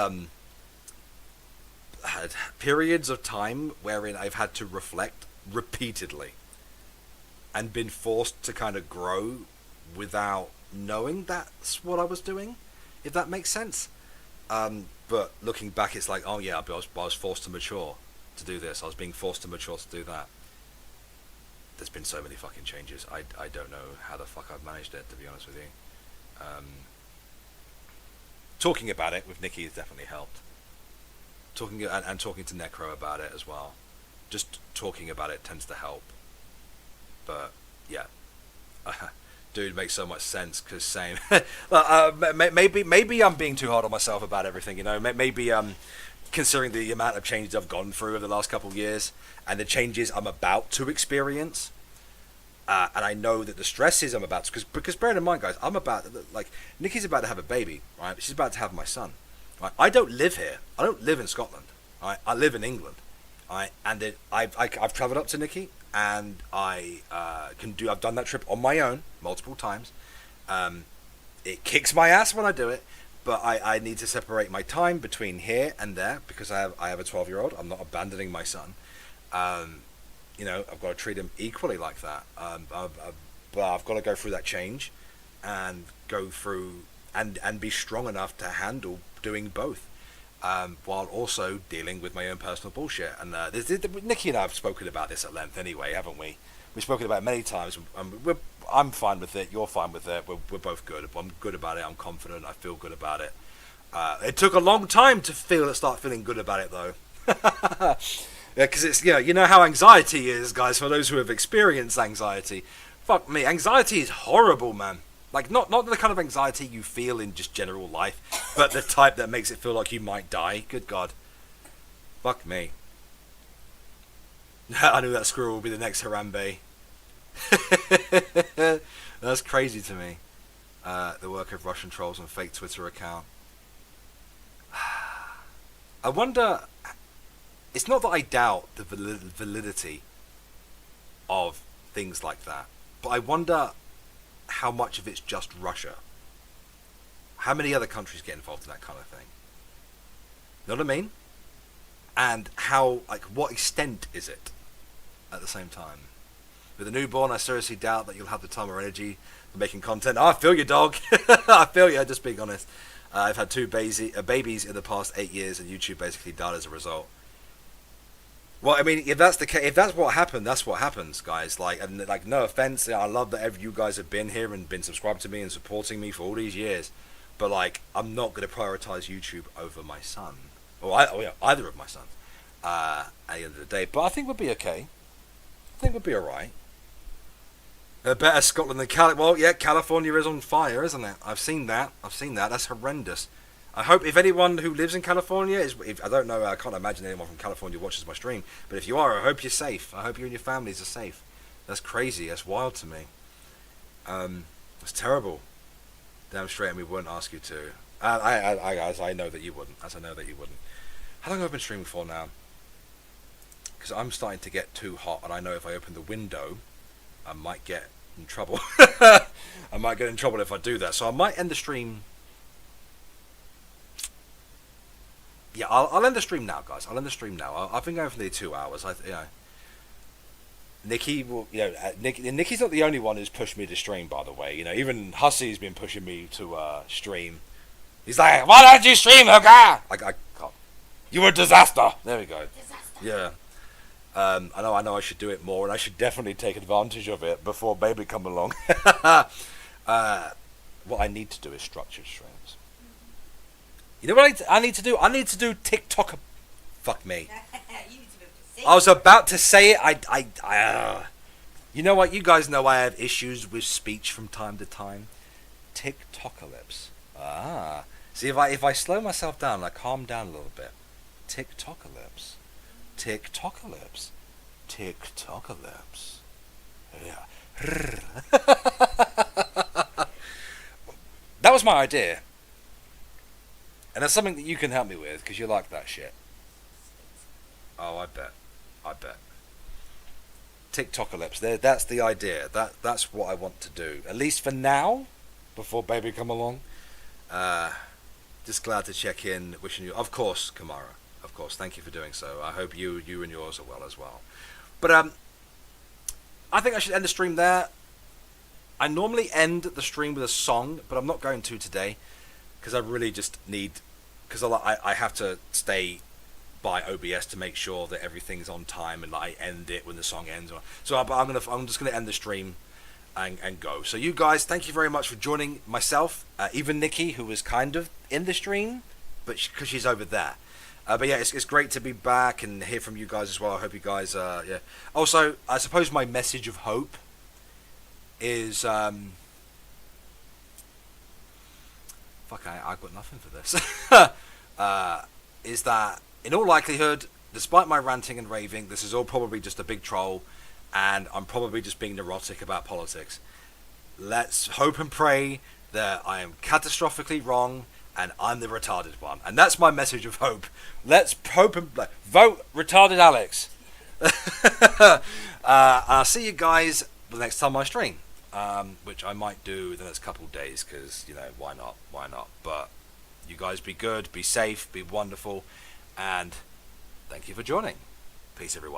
periods of time wherein I've had to reflect repeatedly. And been forced to kind of grow without knowing that's what I was doing, if that makes sense. But looking back, it's like, oh yeah, I was forced to mature to do this. I was being forced to mature to do that. There's been so many fucking changes. I don't know how the fuck I've managed it, to be honest with you. Talking about it with Nikki has definitely helped. Talking to Necro about it as well. Just talking about it tends to help. But yeah. Dude, makes so much sense, because same. Maybe I'm being too hard on myself about everything, you know. Maybe considering the amount of changes I've gone through over the last couple of years and the changes I'm about to experience, and I know that the stresses I'm about to, because bear in mind, guys, Nikki's about to have a baby, right? She's about to have my son, right? I don't live here. I don't live in Scotland, right? I live in England, right? And I've travelled up to Nikki. And I've done that trip on my own multiple times. It kicks my ass when I do it, but I need to separate my time between here and there, because I have a 12-year-old. I'm not abandoning my son. You know, I've got to treat him equally like that. But I've got to go through that change, and go through and be strong enough to handle doing both. While also dealing with my own personal bullshit. And Nikki and I have spoken about this at length anyway, haven't we? We've spoken about it many times. I'm fine with it, you're fine with it, we're both good. I'm good about it, I'm confident, I feel good about it. It took a long time to start feeling good about it, though. Yeah, because it's, you know how anxiety is, guys, for those who have experienced anxiety. Fuck me, anxiety is horrible, man. Like, not the kind of anxiety you feel in just general life, but the type that makes it feel like you might die. Good God. Fuck me. I knew that squirrel would be the next Harambe. That's crazy to me. The work of Russian trolls and fake Twitter account. I wonder... It's not that I doubt the validity of things like that, but I wonder... how much of it's just Russia? How many other countries get involved in that kind of thing? You know what I mean? And how, what extent is it at the same time? With a newborn, I seriously doubt that you'll have the time or energy for making content. Oh, I feel you, dog. I feel you, just being honest. I've had two babies in the past 8 years, and YouTube basically died as a result. Well, I mean, if that's the case, if that's what happened, that's what happens, guys. No offense, I love that you guys have been here and been subscribed to me and supporting me for all these years, but I'm not going to prioritize YouTube over my son, or either of my sons, at the end of the day. But I think we'll be okay. I think we'll be all right. Better Scotland than California. Well, yeah, California is on fire, isn't it? I've seen that. That's horrendous. I hope if anyone who lives in California I don't know, I can't imagine anyone from California watches my stream, but if you are, I hope you're safe. I hope you and your families are safe. That's crazy. That's wild to me. It's terrible. Damn straight, and we wouldn't ask you to. I know that you wouldn't. As I know that you wouldn't. How long have I been streaming for now? Because I'm starting to get too hot, and I know if I open the window, I might get in trouble. I might get in trouble if I do that. So I might end the stream. Yeah, I'll end the stream now, guys. I'll end the stream now. I've been going for nearly 2 hours. Nikki will, Nikki's not the only one who's pushed me to stream, by the way. Even Hussey's been pushing me to stream. He's like, "Why don't you stream, Hooker?" I can't. You were a disaster. There we go. Disaster. Yeah. I know I should do it more, and I should definitely take advantage of it before baby come along. What I need to do is structured streams. You know what I need to do? I need to do TikTok. Fuck me. You need to be able to say I was about to say it. You know what? You guys know I have issues with speech from time to time. TikTokalypse. Ah. See, if I slow myself down, I calm down a little bit. TikTokalypse. TikTokalypse. TikTokalypse. Yeah. That was my idea. And that's something that you can help me with, because you like that shit. Oh, I bet. TikTokalypse. That's the idea. That's what I want to do. At least for now, before baby come along. Just glad to check in, wishing you, of course, Kamara. Of course, thank you for doing so. I hope you and yours are well as well. But I think I should end the stream there. I normally end the stream with a song, but I'm not going to today, because I really just need, because I have to stay by OBS to make sure that everything's on time, and I end it when the song ends. So I'm just gonna end the stream and go. So you guys, thank you very much for joining myself, even Nikki, who was kind of in the stream, but because she's over there. But yeah, it's great to be back and hear from you guys as well. I hope you guys, yeah. Also, I suppose my message of hope is, I've got nothing for this. Is that, in all likelihood, despite my ranting and raving, this is all probably just a big troll, and I'm probably just being neurotic about politics. Let's hope and pray that I am catastrophically wrong, and I'm the retarded one. And that's my message of hope. Let's hope and vote retarded Alex. I'll see you guys the next time I stream, which I might do the next couple of days, because, you know, why not? But you guys be good, be safe, be wonderful, and thank you for joining. Peace, everyone.